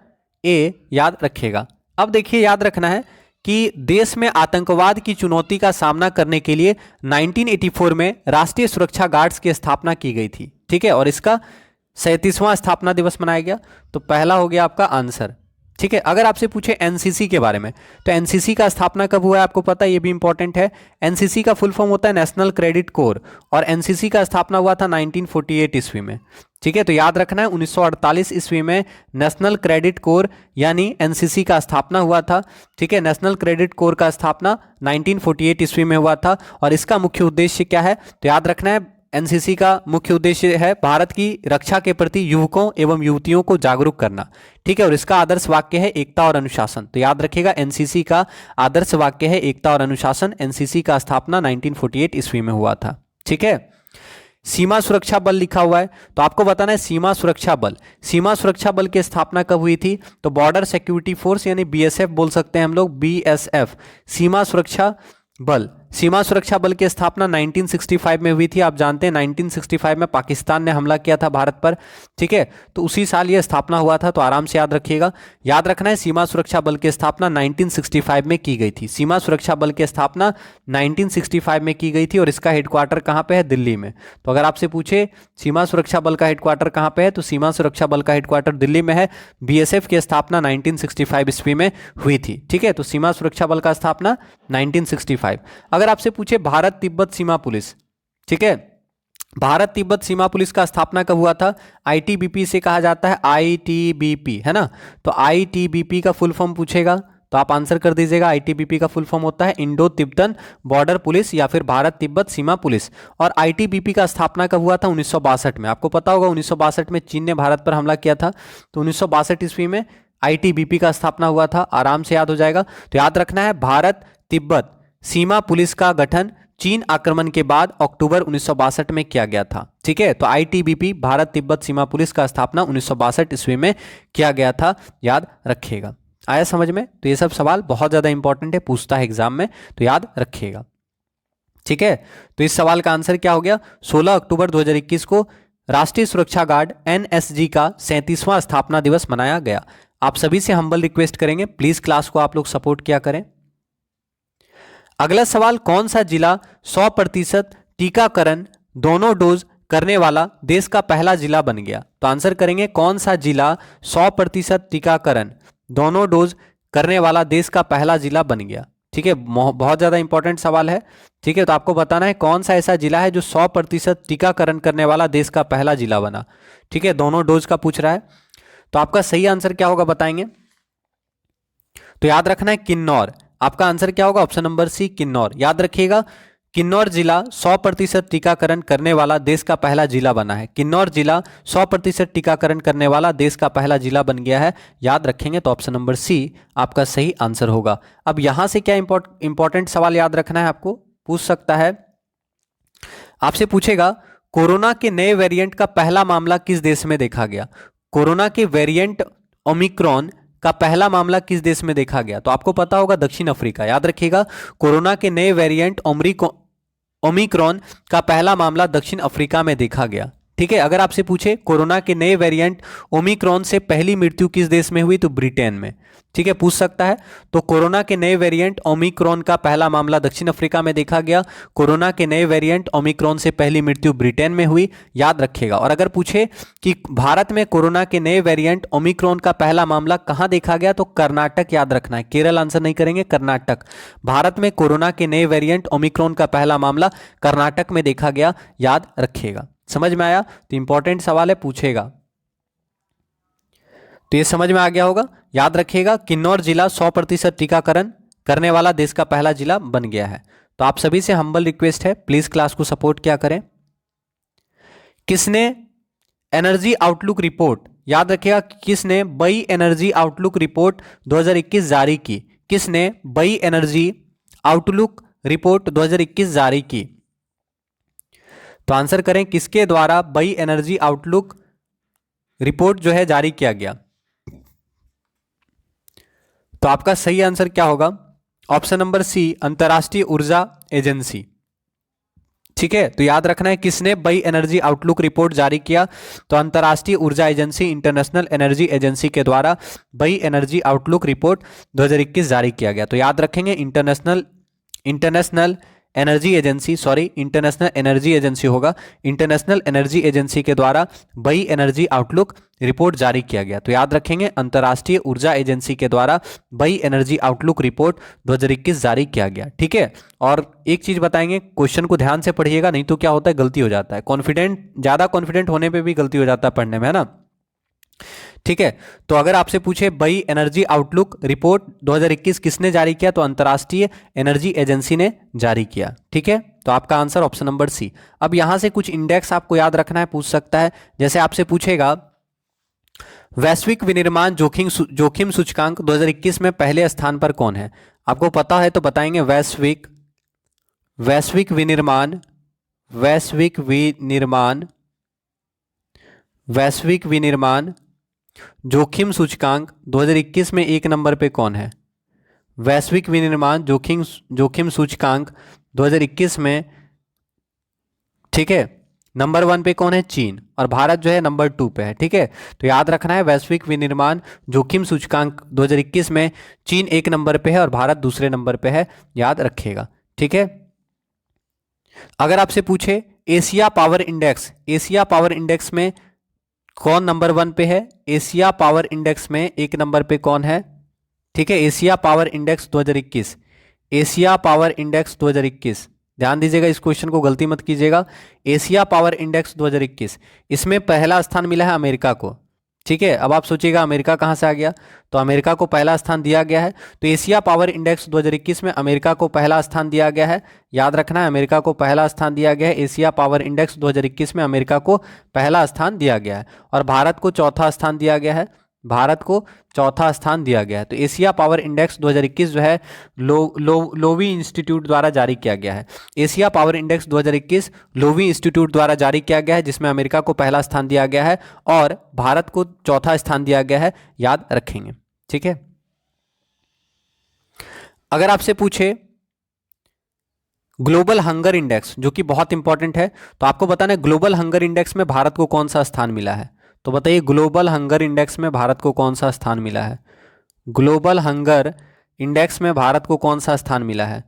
ए, याद रखिएगा। अब देखिए, याद रखना है कि देश में आतंकवाद की चुनौती का सामना करने के लिए 1984 में राष्ट्रीय सुरक्षा गार्ड्स की स्थापना की गई थी। ठीक है, और इसका 37वां स्थापना दिवस मनाया गया। तो पहला हो गया आपका आंसर। ठीक है, अगर आपसे पूछे एनसीसी के बारे में, तो एनसीसी का स्थापना कब हुआ है आपको पता है, ये भी इंपॉर्टेंट है। एनसीसी का फुल फॉर्म होता है नेशनल क्रेडिट कोर, और एनसीसी का स्थापना हुआ था 1948 ईस्वी में। ठीक है, तो याद रखना है 1948 ईस्वी में नेशनल क्रेडिट कोर यानी एनसीसी का स्थापना हुआ था। ठीक है, नेशनल क्रेडिट कोर का स्थापना 1948 ईस्वी में हुआ था। और इसका मुख्य उद्देश्य क्या है? तो याद रखना है एनसीसी का मुख्य उद्देश्य है भारत की रक्षा के प्रति युवकों एवं युवतियों को जागरूक करना। ठीक है, और इसका आदर्श वाक्य है एकता और अनुशासन। तो याद रखिएगा एनसीसी का आदर्श वाक्य है एकता और अनुशासन। एनसीसी का स्थापना 1948 ईस्वी में हुआ था। ठीक है, सीमा सुरक्षा बल लिखा हुआ है, तो आपको बताना है सीमा सुरक्षा बल। सीमा सुरक्षा बल की स्थापना कब हुई थी? तो बॉर्डर सिक्योरिटी फोर्स यानी बीएसएफ बोल सकते हैं हम लोग, बीएसएफ, सीमा सुरक्षा बल। सीमा सुरक्षा बल की स्थापना 1965 में हुई थी। आप जानते हैं 1965 में पाकिस्तान ने हमला किया था भारत पर। ठीक है, तो उसी साल ये स्थापना हुआ था, तो आराम से याद रखिएगा। याद रखना है सीमा सुरक्षा बल की स्थापना 1965 में की गई थी। सीमा सुरक्षा बल की स्थापना 1965 में की गई थी, और इसका हेडक्वार्टर कहाँ पे है? दिल्ली में। तो अगर आपसे पूछे सीमा सुरक्षा बल का हेडक्वार्टर कहाँ पे है, तो सीमा सुरक्षा बल का हेडक्वार्टर दिल्ली में है। बीएसएफ की स्थापना 1965 ईस्वी में हुई थी। ठीक है, तो सीमा सुरक्षा बल का स्थापना 1965। अगर आपसे पूछे भारत तिब्बत सीमा पुलिस, ठीक है, भारत तिब्बत सीमा पुलिस का स्थापना कब हुआ था? आईटीबीपी से कहा जाता है, आईटीबीपी, है ना? तो आईटीबीपी का फुल फॉर्म पूछेगा तो आप आंसर कर दीजिएगा। आईटीबीपी का फुल फॉर्म होता है इंडो तिब्बतन बॉर्डर पुलिस या फिर भारत तिब्बत सीमा पुलिस। और आईटीबीपी का स्थापना कब हुआ था? 1962 में। आपको पता होगा 1962 में चीन ने भारत पर हमला किया था, तो 1962 ईस्वी में आईटीबीपी का स्थापना हुआ था। आराम से याद हो जाएगा। तो याद रखना है भारत तिब्बत सीमा पुलिस का गठन चीन आक्रमण के बाद अक्टूबर 1962 में किया गया था। ठीक है, तो आईटीबीपी भारत तिब्बत सीमा पुलिस का स्थापना 1962 ईस्वी में किया गया था, याद रखिएगा। आया समझ में? तो ये सब सवाल बहुत ज्यादा इंपॉर्टेंट है, पूछता है एग्जाम में, तो याद रखिएगा। ठीक है, तो इस सवाल का आंसर क्या हो गया? 16 अक्टूबर 2021 को राष्ट्रीय सुरक्षा गार्ड एनएसजी का 37वां स्थापना दिवस मनाया गया। आप सभी से हम्बल रिक्वेस्ट करेंगे, प्लीज क्लास को आप लोग सपोर्ट किया करें। अगला सवाल, कौन सा जिला 100% टीकाकरण दोनों डोज करने वाला देश का पहला जिला बन गया? तो आंसर करेंगे कौन सा जिला 100% टीकाकरण दोनों डोज करने वाला देश का पहला जिला बन गया। ठीक है, बहुत ज्यादा इंपॉर्टेंट सवाल है। ठीक है, तो आपको बताना है कौन सा ऐसा जिला है जो 100% टीकाकरण करने वाला देश का पहला जिला बना। ठीक है, दोनों डोज का पूछ रहा है, तो आपका सही आंसर क्या होगा बताएंगे? तो याद रखना है किन्नौर। आपका आंसर क्या होगा? Option number C, Kinnaur. याद रखिएगा किन्नौर जिला 100% टीकाकरण करने वाला देश का पहला जिला बना है। किन्नौर जिला 100% टीकाकरण करने वाला देश का पहला जिला बन गया है, याद रखेंगे। तो ऑप्शन नंबर सी आपका सही आंसर होगा। अब यहां से क्या इंपॉर्टेंट सवाल याद रखना है, आपको पूछ सकता है, आपसे पूछेगा कोरोना के नए वेरिएंट का पहला मामला किस देश में देखा गया? कोरोना के वेरिएंट ओमिक्रॉन का पहला मामला किस देश में देखा गया? तो आपको पता होगा दक्षिण अफ्रीका। याद रखिएगा कोरोना के नए वेरिएंट ओमिक्रॉन का पहला मामला दक्षिण अफ्रीका में देखा गया। ठीक है, अगर आपसे पूछे कोरोना के नए वेरिएंट ओमिक्रॉन से पहली मृत्यु किस देश में हुई? तो ब्रिटेन में। ठीक है, पूछ सकता है। तो कोरोना के नए वेरिएंट ओमिक्रॉन का पहला मामला दक्षिण अफ्रीका में देखा गया। कोरोना के नए वेरिएंट ओमिक्रॉन से पहली मृत्यु ब्रिटेन में हुई, याद रखिएगा। और अगर पूछे कि भारत में कोरोना के नए वेरिएंट ओमिक्रॉन का पहला मामला कहां देखा गया, तो कर्नाटक, याद रखना है। केरल आंसर नहीं करेंगे, कर्नाटक। भारत में कोरोना के नए वेरिएंट ओमिक्रॉन का पहला मामला कर्नाटक में देखा गया, याद रखिएगा। समझ में आया? तो इंपॉर्टेंट सवाल है, पूछेगा। तो ये समझ में आ गया होगा। याद रखिएगा, किन्नौर जिला 100% टीकाकरण करने वाला देश का पहला जिला बन गया है। तो आप सभी से हम्बल रिक्वेस्ट है, प्लीज क्लास को सपोर्ट क्या करें। किसने एनर्जी आउटलुक रिपोर्ट, याद रखिएगा, किसने बई एनर्जी आउटलुक रिपोर्ट 2021 जारी की? किसने बई एनर्जी आउटलुक रिपोर्ट 2021 जारी की? तो आंसर करें, किसके द्वारा बई एनर्जी आउटलुक रिपोर्ट जो है जारी किया गया? तो आपका सही आंसर क्या होगा? ऑप्शन नंबर सी, अंतरराष्ट्रीय ऊर्जा एजेंसी। ठीक है, तो याद रखना है, किसने बई एनर्जी आउटलुक रिपोर्ट जारी किया? तो अंतरराष्ट्रीय ऊर्जा एजेंसी, इंटरनेशनल एनर्जी एजेंसी के द्वारा बई एनर्जी आउटलुक रिपोर्ट 2021 जारी किया गया। तो याद रखेंगे, international energy agency, sorry, international energy agency होगा। इंटरनेशनल एनर्जी एजेंसी के द्वारा बई एनर्जी आउटलुक रिपोर्ट जारी किया गया। तो याद रखेंगे, अंतरराष्ट्रीय ऊर्जा एजेंसी के द्वारा बई एनर्जी आउटलुक रिपोर्ट 2021 जारी किया गया। ठीक है, और एक चीज बताएंगे, क्वेश्चन को ध्यान से पढ़िएगा, नहीं तो क्या होता है, गलती हो जाता है। ज्यादा कॉन्फिडेंट होने पर भी गलती हो जाता है पढ़ने में, है ना। ठीक है, तो अगर आपसे पूछे बई एनर्जी आउटलुक रिपोर्ट 2021 किसने जारी किया, तो अंतरराष्ट्रीय एनर्जी एजेंसी ने जारी किया। ठीक है, तो आपका आंसर ऑप्शन नंबर सी। अब यहां से कुछ इंडेक्स आपको याद रखना है, पूछ सकता है। जैसे आपसे पूछेगा, वैश्विक विनिर्माण जोखिम सूचकांक 2021 में पहले स्थान पर कौन है? आपको पता है तो बताएंगे, वैश्विक विनिर्माण जोखिम सूचकांक 2021 में एक नंबर पे कौन है? वैश्विक विनिर्माण जोखिम सूचकांक 2021 में, ठीक है, नंबर 1 पे कौन है? चीन। और भारत जो है नंबर 2 पे है। ठीक है, तो याद रखना है, वैश्विक विनिर्माण जोखिम सूचकांक 2021 में चीन एक नंबर पे है और भारत दूसरे नंबर पे है, याद रखिएगा। ठीक है, अगर आपसे पूछे एशिया पावर इंडेक्स में कौन नंबर 1 पे है? एशिया पावर इंडेक्स में एक नंबर पे कौन है? ठीक है, एशिया पावर इंडेक्स 2021, ध्यान दीजिएगा, इस क्वेश्चन को गलती मत कीजिएगा। एशिया पावर इंडेक्स 2021, इसमें पहला स्थान मिला है अमेरिका को। ठीक है, अब आप सोचिएगा अमेरिका कहां से आ गया, तो अमेरिका को पहला स्थान दिया गया है। तो एशिया पावर इंडेक्स 2021 में अमेरिका को पहला स्थान दिया गया है, याद रखना है, अमेरिका को पहला स्थान दिया गया है। एशिया पावर इंडेक्स 2021 में अमेरिका को पहला स्थान दिया गया है और भारत को चौथा स्थान दिया गया है। तो एशिया पावर इंडेक्स 2021 जो है लोवी इंस्टीट्यूट द्वारा जारी किया गया है। Asia power index 2021 Loewi institute द्वारा जारी किया गया है, जिसमें अमेरिका को पहला स्थान दिया गया है और भारत को चौथा स्थान दिया गया है, याद रखेंगे। ठीक है, अगर आपसे पूछे ग्लोबल हंगर इंडेक्स, जो कि बहुत इंपॉर्टेंट है, तो आपको बताना है ग्लोबल हंगर इंडेक्स में भारत को कौन सा स्थान मिला है। तो बताइए, ग्लोबल हंगर इंडेक्स में भारत को कौन सा स्थान मिला है? ग्लोबल हंगर इंडेक्स में भारत को कौन सा स्थान मिला है?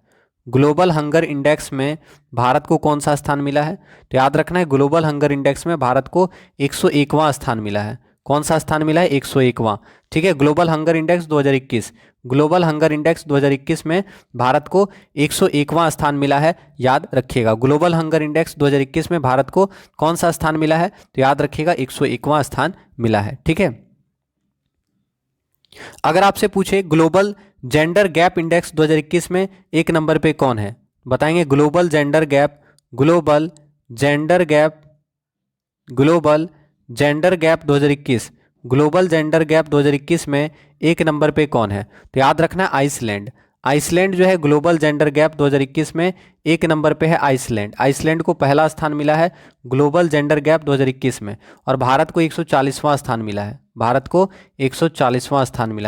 ग्लोबल हंगर इंडेक्स में भारत को कौन सा स्थान मिला है? तो याद रखना है, ग्लोबल हंगर इंडेक्स में भारत को 101वां स्थान मिला है। कौन सा स्थान मिला है? 101वां। ठीक है, ग्लोबल हंगर इंडेक्स 2021 में भारत को 101वां स्थान मिला है, याद रखिएगा। ग्लोबल हंगर इंडेक्स 2021 में भारत को कौन सा स्थान मिला है? तो याद रखिएगा, 101वां स्थान मिला है। ठीक है, अगर आपसे पूछे ग्लोबल जेंडर गैप इंडेक्स 2021 में एक नंबर पे कौन है? बताएंगे, ग्लोबल जेंडर गैप 2021 में एक नंबर पे कौन है? तो याद रखना, आइसलैंड जो है ग्लोबल जेंडर गैप 2021 में एक नंबर पे है। आइसलैंड को पहला स्थान मिला है ग्लोबल जेंडर गैप 2021 में और भारत को 140वां स्थान मिला है।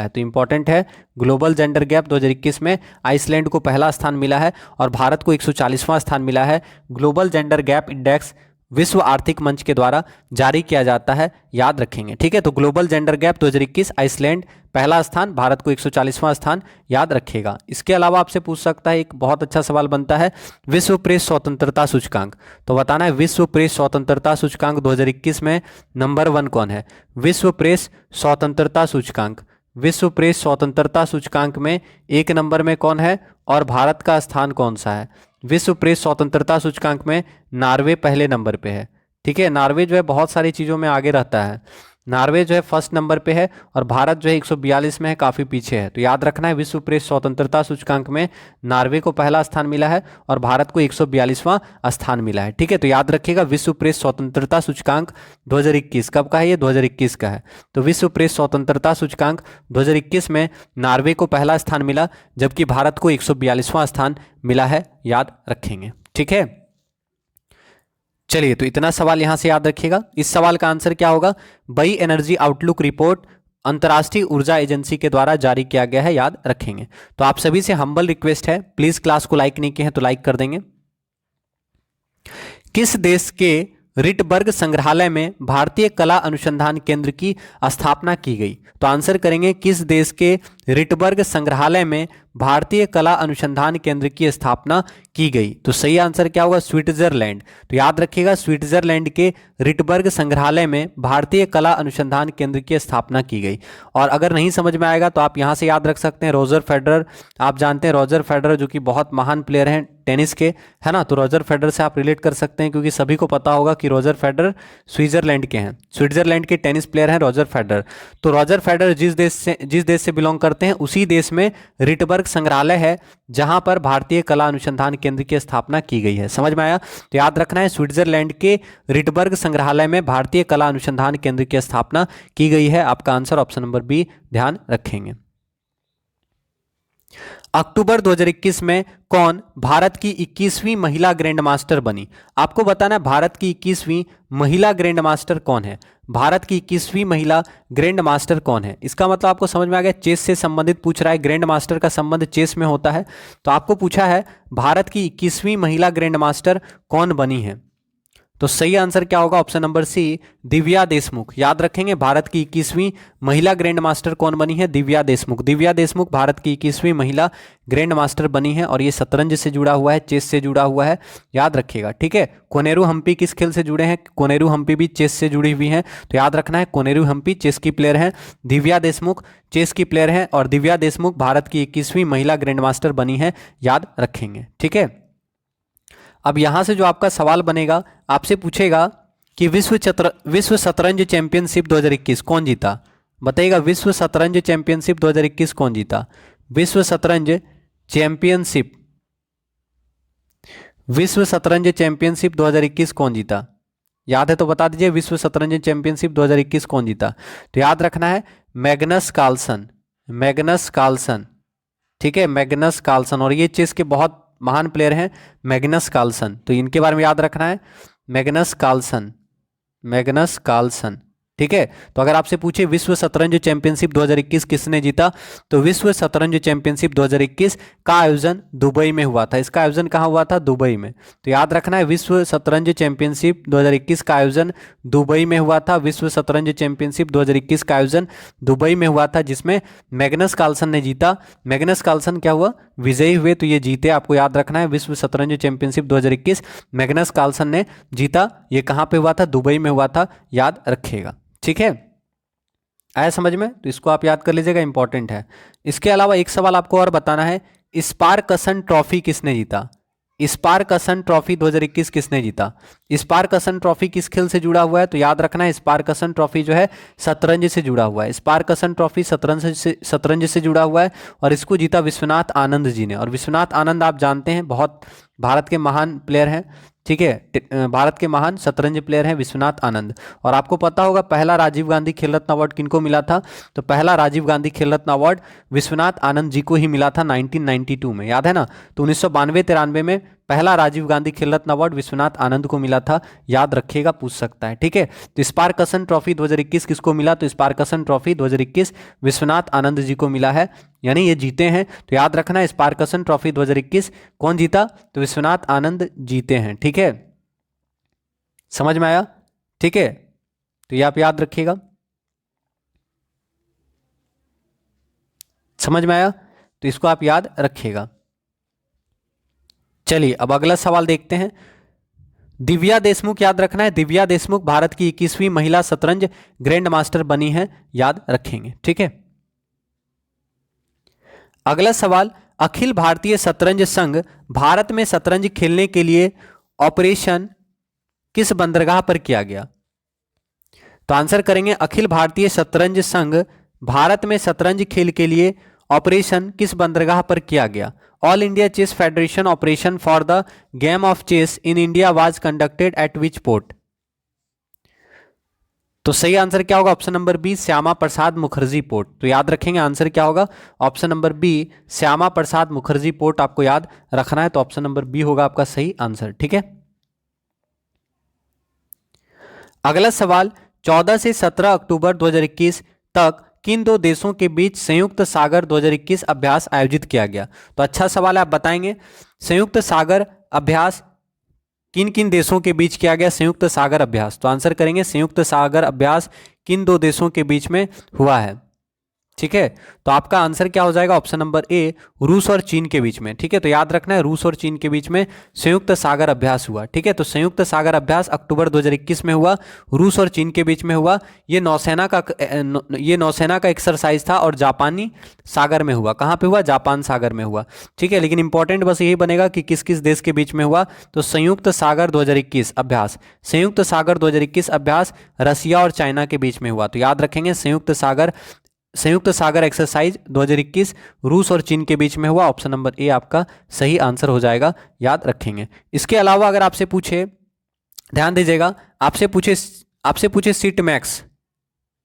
तो इंपॉर्टेंट है, ग्लोबल जेंडर गैप 2021 में आइसलैंड को पहला स्थान मिला है और भारत को 140वां स्थान मिला है। ग्लोबल जेंडर गैप इंडेक्स विश्व आर्थिक मंच के द्वारा जारी किया जाता है, याद रखेंगे। ठीक है, तो ग्लोबल जेंडर गैप 2021 आइसलैंड पहला स्थान, भारत को 140वां स्थान, याद रखेगा। इसके अलावा आपसे पूछ सकता है, एक बहुत अच्छा सवाल बनता है, विश्व प्रेस स्वतंत्रता सूचकांक, तो बताना है विश्व प्रेस स्वतंत्रता सूचकांक 2021 में नंबर 1 कौन है। विश्व प्रेस स्वतंत्रता सूचकांक, विश्व प्रेस स्वतंत्रता सूचकांक में 1 नंबर में कौन है और भारत का स्थान कौन सा है। विश्व प्रेस स्वतंत्रता सूचकांक में नॉर्वे पहले नंबर पे है। ठीक है, नॉर्वे जो है बहुत सारी चीज़ों में आगे रहता है, नॉर्वे जो है फर्स्ट नंबर पे है और भारत जो है 142 में है, काफ़ी पीछे है। तो याद रखना है विश्व प्रेस स्वतंत्रता सूचकांक में नॉर्वे को पहला स्थान मिला है और भारत को 142वां स्थान मिला है। ठीक है, तो याद रखिएगा विश्व प्रेस स्वतंत्रता सूचकांक 2021 कब का है, ये 2021 का है। तो विश्व प्रेस स्वतंत्रता सूचकांक 2021 में नॉर्वे को पहला स्थान मिला, जबकि भारत को 142वां स्थान मिला है, याद रखेंगे। ठीक है, चलिए तो इतना सवाल यहां से याद रखिएगा। इस सवाल का आंसर क्या होगा, बई एनर्जी आउटलुक रिपोर्ट अंतर्राष्ट्रीय ऊर्जा एजेंसी के द्वारा जारी किया गया है, याद रखेंगे। तो आप सभी से हम्बल रिक्वेस्ट है, प्लीज क्लास को लाइक नहीं किए हैं तो लाइक कर देंगे। किस देश के रिटबर्ग संग्रहालय में भारतीय कला अनुसंधान केंद्र की स्थापना की गई। तो आंसर करेंगे किस देश के रिटबर्ग संग्रहालय में भारतीय कला अनुसंधान केंद्र की स्थापना की गई। तो सही आंसर क्या होगा, स्विट्जरलैंड। तो याद रखिएगा स्विट्जरलैंड के रिटबर्ग संग्रहालय में भारतीय कला अनुसंधान केंद्र की स्थापना की गई। और अगर नहीं समझ में आएगा तो आप यहाँ से याद रख सकते हैं रोजर फेडरर, आप जानते हैं रोजर फेडरर जो कि बहुत महान प्लेयर हैं टेनिस के, है ना। तो रोजर फेडरर से आप रिलेट कर सकते हैं क्योंकि सभी को पता होगा कि रोजर फेडरर स्विट्जरलैंड के हैं, स्विट्जरलैंड के टेनिस प्लेयर हैं रोजर फेडरर। तो रोजर फेडरर जिस देश से बिलोंग करते हैं उसी देश में रिटबर्ग संग्रहालय है जहां पर भारतीय कला अनुसंधान केंद्र की स्थापना की गई है। समझ में आया, तो याद रखना है स्विट्जरलैंड के रिटबर्ग संग्रहालय में भारतीय कला अनुसंधान केंद्र की स्थापना की गई है। आपका आंसर ऑप्शन नंबर बी, ध्यान रखेंगे। अक्टूबर 2021 में कौन भारत की 21वीं महिला ग्रैंड मास्टर बनी। आपको बताना है भारत की 21वीं महिला ग्रैंड मास्टर कौन है। भारत की 21वीं महिला ग्रैंड मास्टर कौन है, इसका मतलब आपको समझ में आ गया, चेस से संबंधित पूछ रहा है, ग्रैंड मास्टर का संबंध चेस में होता है। तो आपको पूछा है भारत की 21वीं महिला ग्रैंड मास्टर कौन बनी है। तो सही आंसर क्या होगा, option number C, Divya Deshmukh. याद रखेंगे भारत की 21वीं महिला ग्रैंड मास्टर कौन बनी है, दिव्या देशमुख। दिव्या देशमुख भारत की 21वीं महिला ग्रैंड मास्टर बनी है और ये शतरंज से जुड़ा हुआ है, चेस से जुड़ा हुआ है, याद रखिएगा। ठीक है, कोनेरू हम्पी किस खेल से जुड़े हैं, कोनेरू हम्पी भी चेस से जुड़ी हुई हैं। तो याद रखना है कोनेरू हम्पी चेस की प्लेयर हैं, दिव्या देशमुख चेस की प्लेयर हैं और दिव्या देशमुख भारत की 21वीं महिला ग्रैंड मास्टर बनी है, याद रखेंगे। ठीक है, अब यहां से जो आपका सवाल बनेगा, आपसे पूछेगा कि विश्व शतरंज चैंपियनशिप 2021 कौन जीता। बताइएगा विश्व शतरंज चैंपियनशिप 2021 कौन जीता। विश्व शतरंज चैंपियनशिप, विश्व शतरंज चैंपियनशिप 2021 कौन जीता। याद है तो बता दीजिए विश्व शतरंज चैंपियनशिप 2021 कौन जीता। तो याद रखना है मैग्नस कार्लसन, मैग्नस कार्लसन। ठीक है, मैग्नस कार्लसन, और ये चेस के बहुत महान प्लेयर हैं मैग्नस कार्लसन। तो इनके बारे में याद रखना है, मैग्नस कार्लसन, मैग्नस कार्लसन। ठीक है, तो अगर आपसे पूछे विश्व शतरंज चैंपियनशिप 2021 किसने जीता, तो विश्व शतरंज चैंपियनशिप 2021 का आयोजन दुबई में हुआ था। इसका आयोजन कहाँ हुआ था, दुबई में। तो याद रखना है विश्व शतरंज चैंपियनशिप 2021 का आयोजन दुबई में हुआ था। विश्व शतरंज चैंपियनशिप 2021 का आयोजन दुबई में हुआ था, जिसमें मैग्नस कार्लसन ने जीता। मैग्नस कार्लसन क्या हुआ, विजयी हुए, तो ये जीते। आपको याद रखना है विश्व शतरंज चैंपियनशिप 2021 मैग्नस कार्लसन ने जीता। ये कहाँ पे हुआ था, दुबई में हुआ था, याद रखिएगा। ठीक है, आया समझ में, तो इसको आप याद कर लीजिएगा, इंपॉर्टेंट है। इसके अलावा एक सवाल आपको और बताना है, स्पारकसन ट्रॉफी किसने जीता। स्पारकसन ट्रॉफी 2021 किसने जीता। स्पारकसन ट्रॉफी किस खेल से जुड़ा हुआ है, तो याद रखना है स्पारकसन ट्रॉफी जो है शतरंज से जुड़ा हुआ है। स्पारकसन ट्रॉफी शतरंज से जुड़ा हुआ है और इसको जीता विश्वनाथ आनंद जी ने। और विश्वनाथ आनंद आप जानते हैं बहुत भारत के महान प्लेयर हैं। ठीक है, भारत के महान शतरंज प्लेयर हैं विश्वनाथ आनंद। और आपको पता होगा पहला राजीव गांधी खेल रत्न अवार्ड किनको मिला था, तो पहला राजीव गांधी खेल रत्न अवार्ड विश्वनाथ आनंद जी को ही मिला था 1992 में, याद है ना। तो 1992-93 में पहला राजीव गांधी खेल रत्न अवार्ड विश्वनाथ आनंद को मिला था, याद रखिएगा, पूछ सकता है। ठीक है, तो स्पारकसन ट्रॉफी 2021 किसको मिला, तो स्पारकसन ट्रॉफी 2021 विश्वनाथ आनंद जी को मिला है, यानी ये जीते हैं। तो याद रखना है स्पारकसन ट्रॉफी 2021 कौन जीता, तो विश्वनाथ आनंद जीते हैं। ठीक है, समझ में आया? ठीक है, तो ये आप याद रखिएगा। समझ में आया? तो इसको आप याद रखिएगा। चलिए अब अगला सवाल देखते हैं। दिव्या देशमुख याद रखना है, दिव्या देशमुख भारत की 21वीं महिला शतरंज ग्रैंड मास्टर बनी है, याद रखेंगे। ठीक है, अगला सवाल, अखिल भारतीय शतरंज संघ भारत में शतरंज खेलने के लिए ऑपरेशन किस बंदरगाह पर किया गया? तो आंसर करेंगे अखिल भारतीय शतरंज संघ भारत में शतरंज खेल के लिए ऑपरेशन किस बंदरगाह पर किया गया? All India chess federation operation for the game of chess in India was conducted at which port? तो सही आंसर क्या होगा? Option number B, Shyama Prasad Mukherjee port. तो याद रखेंगे आंसर क्या होगा? Option number B, Shyama Prasad Mukherjee port आपको याद रखना है। तो ऑप्शन नंबर बी होगा आपका सही आंसर। ठीक है, अगला सवाल, 14 से 17 अक्टूबर 2021 तक किन दो देशों के बीच संयुक्त सागर 2021 अभ्यास आयोजित किया गया? तो अच्छा सवाल है, आप बताएंगे संयुक्त सागर अभ्यास किन किन देशों के बीच किया गया? संयुक्त सागर अभ्यास, तो आंसर करेंगे संयुक्त सागर अभ्यास किन दो देशों के बीच में हुआ है? ठीक है, तो आपका आंसर क्या हो जाएगा? ऑप्शन नंबर ए, रूस और चीन के बीच में। ठीक है, तो याद रखना है रूस और चीन के बीच में संयुक्त सागर अभ्यास हुआ। ठीक है, तो संयुक्त सागर अभ्यास अक्टूबर 2021 में हुआ, रूस और चीन के बीच में हुआ। ये नौसेना का एक्सरसाइज था और जापानी सागर में हुआ। कहाँ पे हुआ? जापान सागर में हुआ। ठीक है, लेकिन इंपॉर्टेंट बस यही बनेगा कि किस किस देश के बीच में हुआ। तो संयुक्त सागर 2021 अभ्यास, संयुक्त सागर 2021 अभ्यास रसिया और चाइना के बीच में हुआ। तो याद रखेंगे संयुक्त सागर एक्सरसाइज 2021 रूस और चीन के बीच में हुआ। ऑप्शन नंबर ए आपका सही आंसर हो जाएगा, याद रखेंगे। इसके अलावा अगर आपसे पूछे, ध्यान दीजिएगा, आपसे पूछे सीट मैक्स,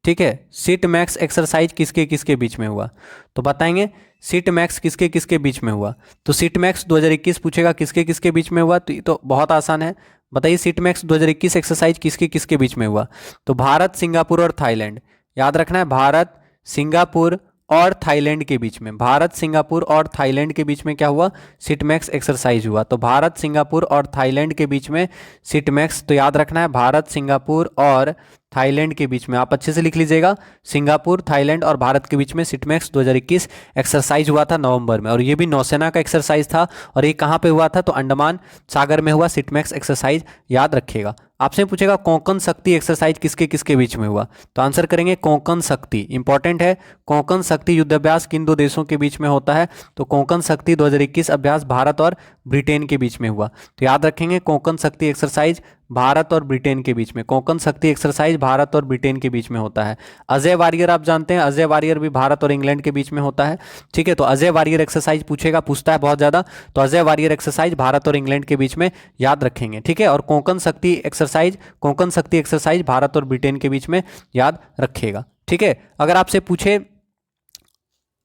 ठीक है, सीट मैक्स एक्सरसाइज किसके किसके बीच में हुआ? तो बताएंगे सीट मैक्स किसके किसके बीच में हुआ? तो सीट मैक्स 2021 पूछेगा किसके किसके बीच में हुआ, तो ये तो बहुत आसान है। बताइए सीट मैक्स 2021 एक्सरसाइज किसके किसके बीच में हुआ? तो भारत, सिंगापुर और थाईलैंड। याद रखना है भारत, सिंगापुर और थाईलैंड के बीच में, भारत, सिंगापुर और थाईलैंड के बीच में क्या हुआ? सिटमैक्स एक्सरसाइज हुआ। तो भारत, सिंगापुर और थाईलैंड के बीच में सिटमैक्स, तो याद रखना है भारत, सिंगापुर और थाईलैंड के बीच में, आप अच्छे से लिख लीजिएगा, सिंगापुर, थाईलैंड और भारत के बीच में सिटमैक्स 2021 एक्सरसाइज हुआ था नवंबर में। और ये भी नौसेना का एक्सरसाइज था और ये कहाँ पे हुआ था? तो अंडमान सागर में हुआ सिटमैक्स एक्सरसाइज, याद रखिएगा। आपसे पूछेगा कोंकण शक्ति एक्सरसाइज किसके किसके बीच में हुआ? तो आंसर करेंगे कोंकण शक्ति, इंपॉर्टेंट है। कोंकण शक्ति युद्धाभ्यास किन दो देशों के बीच में होता है? तो कोंकण शक्ति 2021 अभ्यास भारत और ब्रिटेन के बीच में हुआ। तो याद रखेंगे कोंकण शक्ति एक्सरसाइज भारत और ब्रिटेन के बीच में, कोंकण शक्ति एक्सरसाइज भारत और ब्रिटेन के बीच में होता है। अजय वारियर आप जानते हैं, अजय वारियर भी भारत और इंग्लैंड के बीच में होता है। ठीक है, तो अजय वारियर एक्सरसाइज पूछता है बहुत ज्यादा, तो अजय वारियर एक्सरसाइज भारत और इंग्लैंड के बीच में, याद रखेंगे। ठीक है, और कोंकण शक्ति एक्सरसाइज भारत और ब्रिटेन के बीच में, याद रखिएगा। ठीक है, अगर आपसे पूछे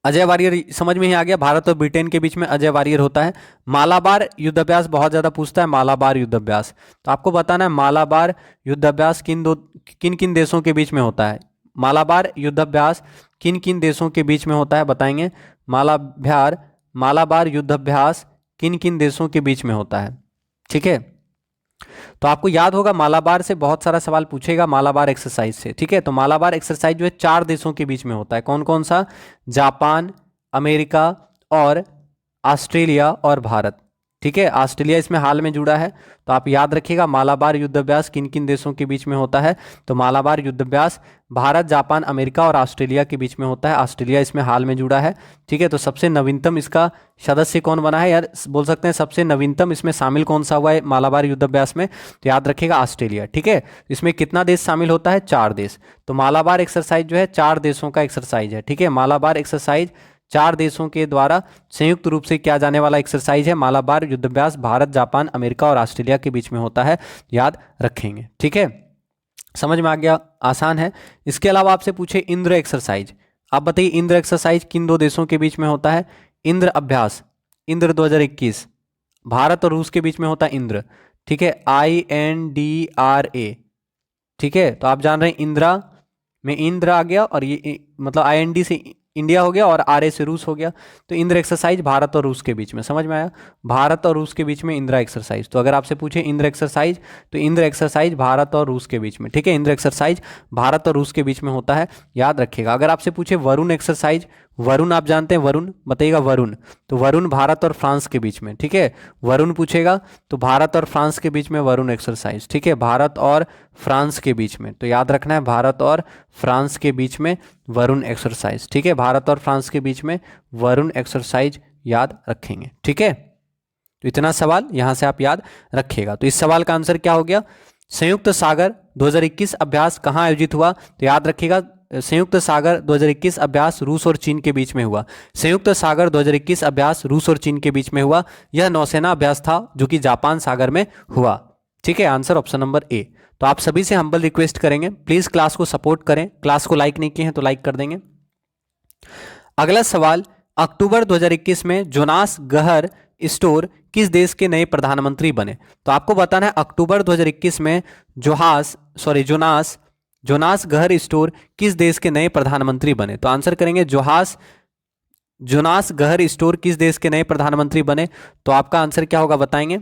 अजय वारियर, समझ में ही आ गया, भारत और ब्रिटेन के बीच में अजय वारियर होता है। मालाबार युद्धाभ्यास बहुत ज्यादा पूछता है, मालाबार युद्धाभ्यास, तो आपको बताना है मालाबार युद्धाभ्यास किन किन देशों के बीच में होता है? मालाबार युद्धाभ्यास किन किन देशों के बीच में होता है? बताएंगे मालाबार युद्धाभ्यास किन किन देशों के बीच में होता है? ठीक है, तो आपको याद होगा मालाबार से बहुत सारा सवाल पूछेगा मालाबार एक्सरसाइज से। ठीक है, तो मालाबार एक्सरसाइज जो है 4 देशों के बीच में होता है। कौन कौन सा? जापान, अमेरिका और ऑस्ट्रेलिया और भारत। ठीक है, ऑस्ट्रेलिया इसमें हाल में जुड़ा है, तो आप याद रखिएगा मालाबार युद्धाभ्यास किन किन देशों के बीच में होता है? तो मालाबार युद्धाभ्यास भारत, जापान, अमेरिका और ऑस्ट्रेलिया के बीच में होता है। ऑस्ट्रेलिया इसमें हाल में जुड़ा है। ठीक है, तो सबसे नवीनतम इसका सदस्य कौन बना है, यार बोल सकते हैं सबसे नवीनतम इसमें शामिल कौन सा हुआ है मालाबार युद्धाभ्यास में? तो याद रखिएगा ऑस्ट्रेलिया। ठीक है, इसमें कितना देश शामिल होता है? 4 देश। तो मालाबार एक्सरसाइज जो है 4 देशों का एक्सरसाइज है। ठीक है, मालाबार एक्सरसाइज 4 देशों के द्वारा संयुक्त रूप से किया जाने वाला एक्सरसाइज है। मालाबार युद्धाभ्यास भारत, जापान, अमेरिका और ऑस्ट्रेलिया के बीच में होता है, याद रखेंगे। ठीक है, समझ में आ गया, आसान है। इसके अलावा आपसे पूछे इंद्र एक्सरसाइज, आप बताइए इंद्र एक्सरसाइज किन दो देशों के बीच में होता है? इंद्र अभ्यास, इंद्र 2021 भारत और रूस के बीच में होता है इंद्र। ठीक है, INDRA। ठीक है, तो आप जान रहे हैं इंदिरा में इंद्र आ गया और ये मतलब IND से इंडिया हो गया और RA से रूस हो गया। तो इंद्र एक्सरसाइज भारत और रूस के बीच में, समझ में आया, भारत और रूस के बीच में इंदिरा एक्सरसाइज। तो अगर आपसे पूछे इंद्र एक्सरसाइज तो इंद्र एक्सरसाइज भारत और रूस के बीच में, ठीक है, इंद्र एक्सरसाइज भारत और रूस के बीच में होता है, याद रखिएगा। अगर आपसे पूछे वरुण एक्सरसाइज, वरुण आप जानते हैं, वरुण बताइएगा, वरुण, तो वरुण भारत और फ्रांस के बीच में, ठीक है, वरुण पूछेगा तो भारत और फ्रांस के बीच में वरुण एक्सरसाइज, ठीक है, भारत और फ्रांस के बीच में, तो याद रखना है भारत और फ्रांस के बीच में वरुण एक्सरसाइज, ठीक है, भारत और फ्रांस के बीच में वरुण एक्सरसाइज याद रखेंगे, ठीक है। तो इतना सवाल यहां से आप याद रखिएगा। तो इस सवाल का आंसर क्या हो गया, संयुक्त सागर 2021 अभ्यास कहाँ आयोजित हुआ, तो याद रखिएगा संयुक्त सागर 2021 अभ्यास रूस और चीन के बीच में हुआ। संयुक्त सागर 2021 अभ्यास रूस और चीन के बीच में हुआ। यह नौसेना अभ्यास था जो कि जापान सागर में हुआ, ठीक है, आंसर ऑप्शन नंबर ए। तो आप सभी से हम्बल रिक्वेस्ट करेंगे, प्लीज क्लास को सपोर्ट करें, क्लास को लाइक नहीं किए हैं तो लाइक कर देंगे। अगला सवाल, अक्टूबर 2021 में जोनास गहर स्टोर किस देश के नए प्रधानमंत्री बने। तो आपको बताना है अक्टूबर 2021 में जोनास गहर स्टोर किस देश के नए प्रधानमंत्री बने। तो आंसर करेंगे जोनास गहर स्टोर किस देश के नए प्रधानमंत्री बने। तो आपका आंसर क्या होगा बताएंगे,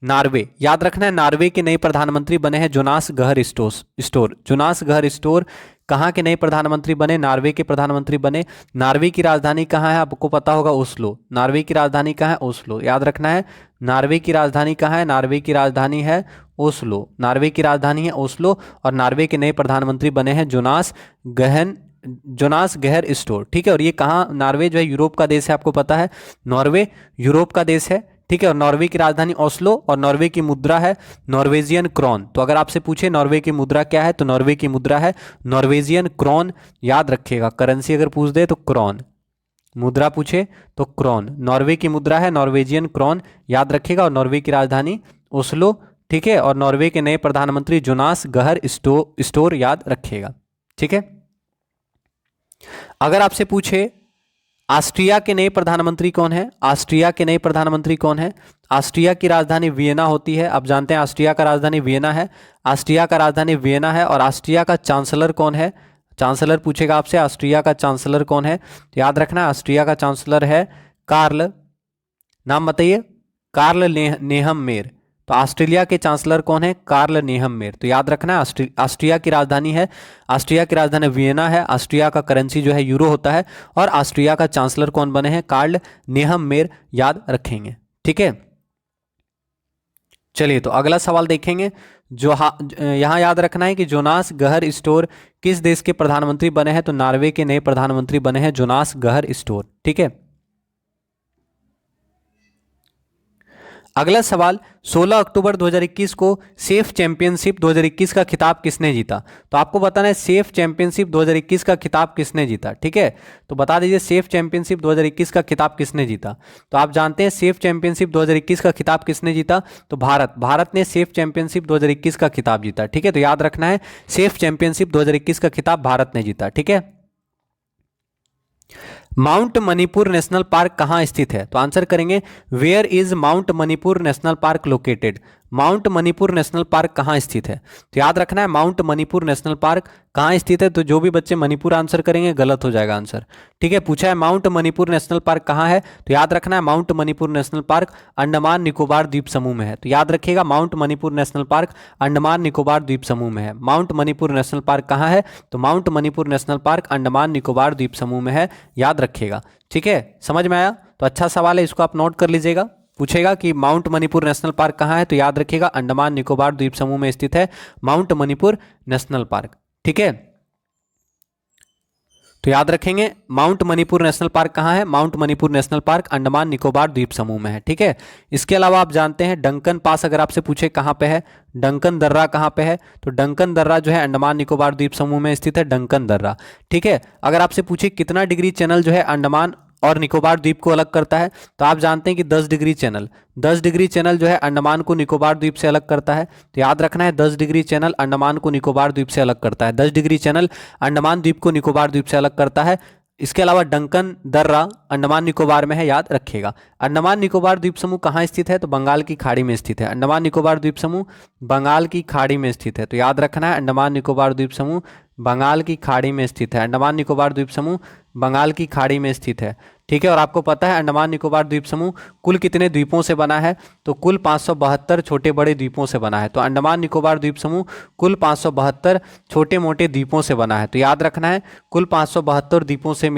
नॉर्वे। याद रखना है नॉर्वे के नए प्रधानमंत्री बने हैं जोनास गहर स्टोर। जोनास गहर स्टोर कहाँ के नए प्रधानमंत्री बने, नॉर्वे के प्रधानमंत्री बने। नॉर्वे की राजधानी कहाँ है, आपको पता होगा ओस्लो। नॉर्वे की राजधानी कहाँ है, ओस्लो। याद रखना है नॉर्वे की राजधानी कहाँ है, नॉर्वे की राजधानी है ओस्लो। नॉर्वे की राजधानी है ओस्लो और नॉर्वे के नए प्रधानमंत्री बने हैं जोनास गहर स्टोर, ठीक है। और ये कहाँ, नॉर्वे जो है यूरोप का देश है, आपको पता है नॉर्वे यूरोप का देश है, ठीक है। और नॉर्वे की राजधानी ओस्लो और नॉर्वे की मुद्रा है नॉर्वेजियन क्रॉन। तो अगर आपसे पूछे नॉर्वे की मुद्रा क्या है तो नॉर्वे की मुद्रा है नॉर्वेजियन क्रॉन, याद रखिएगा। करेंसी अगर पूछ दे तो क्रॉन, मुद्रा पूछे तो क्रॉन। नॉर्वे की मुद्रा है नॉर्वेजियन क्रॉन, याद रखिएगा। और नॉर्वे की राजधानी ओस्लो, ठीक है। और नॉर्वे के नए प्रधानमंत्री जोनास गहर स्टोर याद रखिएगा, ठीक है। अगर आपसे पूछे ऑस्ट्रिया के नए प्रधानमंत्री कौन है, ऑस्ट्रिया के नए प्रधानमंत्री कौन है। ऑस्ट्रिया की राजधानी वियना होती है, आप जानते हैं ऑस्ट्रिया का राजधानी वियना है। ऑस्ट्रिया का राजधानी वियना है। और ऑस्ट्रिया का चांसलर कौन है, चांसलर पूछेगा आपसे ऑस्ट्रिया का चांसलर कौन है। तो याद रखना ऑस्ट्रिया का चांसलर है कार्ल, नाम बताइए, कार्ल नेहममेर। तो ऑस्ट्रेलिया के चांसलर कौन है, कार्ल नेहममेर। तो याद रखना ऑस्ट्रिया की राजधानी है, ऑस्ट्रिया की राजधानी वियना है। ऑस्ट्रिया का करेंसी जो है यूरो होता है। और ऑस्ट्रिया का चांसलर कौन बने हैं, कार्ल नेहममेर, याद रखेंगे, ठीक है। चलिए तो अगला सवाल देखेंगे। यहां याद रखना है कि जोनास गहर स्टोर किस देश के प्रधानमंत्री बने हैं। तो नॉर्वे के नए प्रधानमंत्री बने हैं जोनास गहर स्टोर, ठीक है। अगला सवाल, 16 अक्टूबर 2021 को सेफ चैंपियनशिप 2021 का खिताब किसने जीता। तो आपको बताना है सेफ चैंपियनशिप 2021 का खिताब किसने जीता, ठीक है। तो बता दीजिए सेफ चैंपियनशिप 2021 का खिताब किसने जीता। तो आप जानते हैं सेफ चैंपियनशिप 2021 का खिताब किसने जीता। तो भारत ने सेफ चैंपियनशिप 2021 का खिताब जीता, ठीक है। तो याद रखना है सेफ चैंपियनशिप 2021 का खिताब भारत ने जीता, ठीक है। माउंट मणिपुर नेशनल पार्क कहाँ स्थित है। तो आंसर करेंगे where is mount Manipur national park located. Mount Manipur national park कहाँ स्थित है। तो याद रखना है माउंट मणिपुर नेशनल पार्क कहाँ स्थित है। तो जो भी बच्चे मणिपुर आंसर करेंगे गलत हो जाएगा आंसर, ठीक है। पूछा है माउंट मणिपुर नेशनल पार्क कहाँ है। तो याद रखना है mount Manipur national park Andaman Nicobar द्वीप समूह में है। तो याद रखिएगा mount Manipur national park Andaman Nicobar द्वीप समूह में है। माउंट मणिपुर नेशनल पार्क कहाँ है। तो mount Manipur national park Andaman Nicobar द्वीप समूह में है, याद रखिएगा, ठीक है। समझ में आया। तो अच्छा सवाल है, इसको आप नोट कर लीजिएगा। पूछेगा कि माउंट मणिपुर नेशनल पार्क कहाँ है। तो याद रखिएगा अंडमान निकोबार द्वीप समूह में स्थित है माउंट मणिपुर नेशनल पार्क, ठीक है। तो याद रखेंगे माउंट मणिपुर नेशनल पार्क कहाँ है। Mount Manipur national park Andaman Nicobar द्वीप समूह में है, ठीक है। इसके अलावा आप जानते हैं डंकन पास अगर आपसे पूछे कहाँ पे है, डंकन दर्रा कहाँ पे है। तो डंकन दर्रा जो है अंडमान निकोबार द्वीप समूह में स्थित है, डंकन दर्रा, ठीक है। अगर आपसे पूछे कितना डिग्री चैनल जो है अंडमान और निकोबार द्वीप को अलग करता है। तो आप जानते हैं कि 10 डिग्री चैनल, 10 डिग्री चैनल जो है अंडमान को निकोबार द्वीप से अलग करता है। तो याद रखना है 10 डिग्री चैनल अंडमान को निकोबार द्वीप से अलग करता है। 10 डिग्री चैनल अंडमान द्वीप को निकोबार द्वीप से अलग करता है। इसके अलावा डंकन दर्रा अंडमान निकोबार में है, याद रखिएगा। अंडमान निकोबार द्वीप समूह कहाँ स्थित है? तो बंगाल की खाड़ी में स्थित है। अंडमान निकोबार द्वीप समूह बंगाल की खाड़ी में स्थित है, तो याद रखना है अंडमान निकोबार द्वीप समूह बंगाल की खाड़ी में स्थित है। अंडमान निकोबार द्वीप समूह बंगाल की खाड़ी में स्थित है, ठीक है। और आपको पता है अंडमान निकोबार द्वीप समूह कुल कितने द्वीपों से बना है? तो कुल 572 छोटे बड़े द्वीपों से बना है। तो अंडमान निकोबार द्वीप समूह कुल 572 छोटे मोटे द्वीपों से बना है, तो याद रखना है कुल 572 द्वीपों से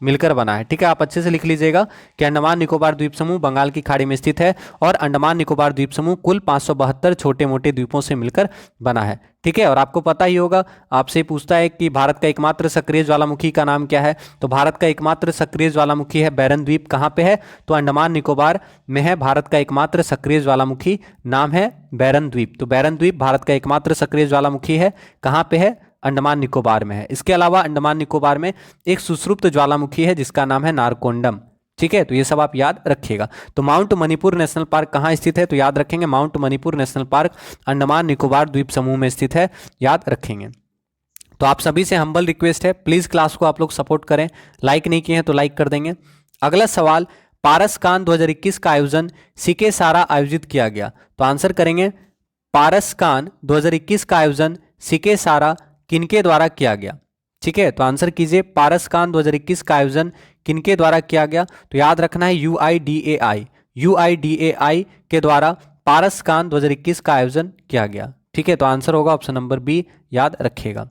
मिलकर बना है, ठीक है। आप अच्छे से लिख लीजिएगा कि अंडमान निकोबार द्वीप समूह बंगाल की खाड़ी में स्थित है और अंडमान निकोबार द्वीप समूह कुल 572 छोटे मोटे द्वीपों से मिलकर बना है, ठीक है। और आपको पता ही होगा, आपसे पूछता है कि भारत का एकमात्र सक्रिय ज्वालामुखी का नाम क्या है? तो भारत का एकमात्र सक्रिय ज्वालामुखी है बैरन द्वीप। कहाँ पे है? तो अंडमान निकोबार में है। भारत का एकमात्र सक्रिय ज्वालामुखी नाम है बैरन द्वीप। तो बैरन द्वीप भारत का एकमात्र सक्रिय ज्वालामुखी है। कहाँ पे है? अंडमान निकोबार में है। इसके अलावा अंडमान निकोबार में एक सुषुप्त ज्वालामुखी है जिसका नाम है नारकोंडम, ठीक है। तो ये सब आप याद रखिएगा। तो माउंट मणिपुर नेशनल पार्क कहाँ स्थित है? तो याद रखेंगे mount Manipur national park Andaman Nicobar द्वीप समूह में स्थित है, याद रखेंगे। तो आप सभी से हम्बल रिक्वेस्ट है, प्लीज क्लास को आप लोग सपोर्ट करें। लाइक नहीं किए हैं तो लाइक कर देंगे। अगला सवाल, पारसकान 2021 का आयोजन सीके सारा आयोजित किया गया। तो आंसर करेंगे पारसकान 2021 का आयोजन सीके सारा किनके द्वारा किया गया, ठीक है। तो आंसर कीजिए पारसकान 2021 का आयोजन किनके द्वारा किया गया? तो याद रखना है यूआईडीएआई के द्वारा पारसकान 2021 का आयोजन किया गया, ठीक है। तो आंसर होगा ऑप्शन नंबर बी, याद रखिएगा।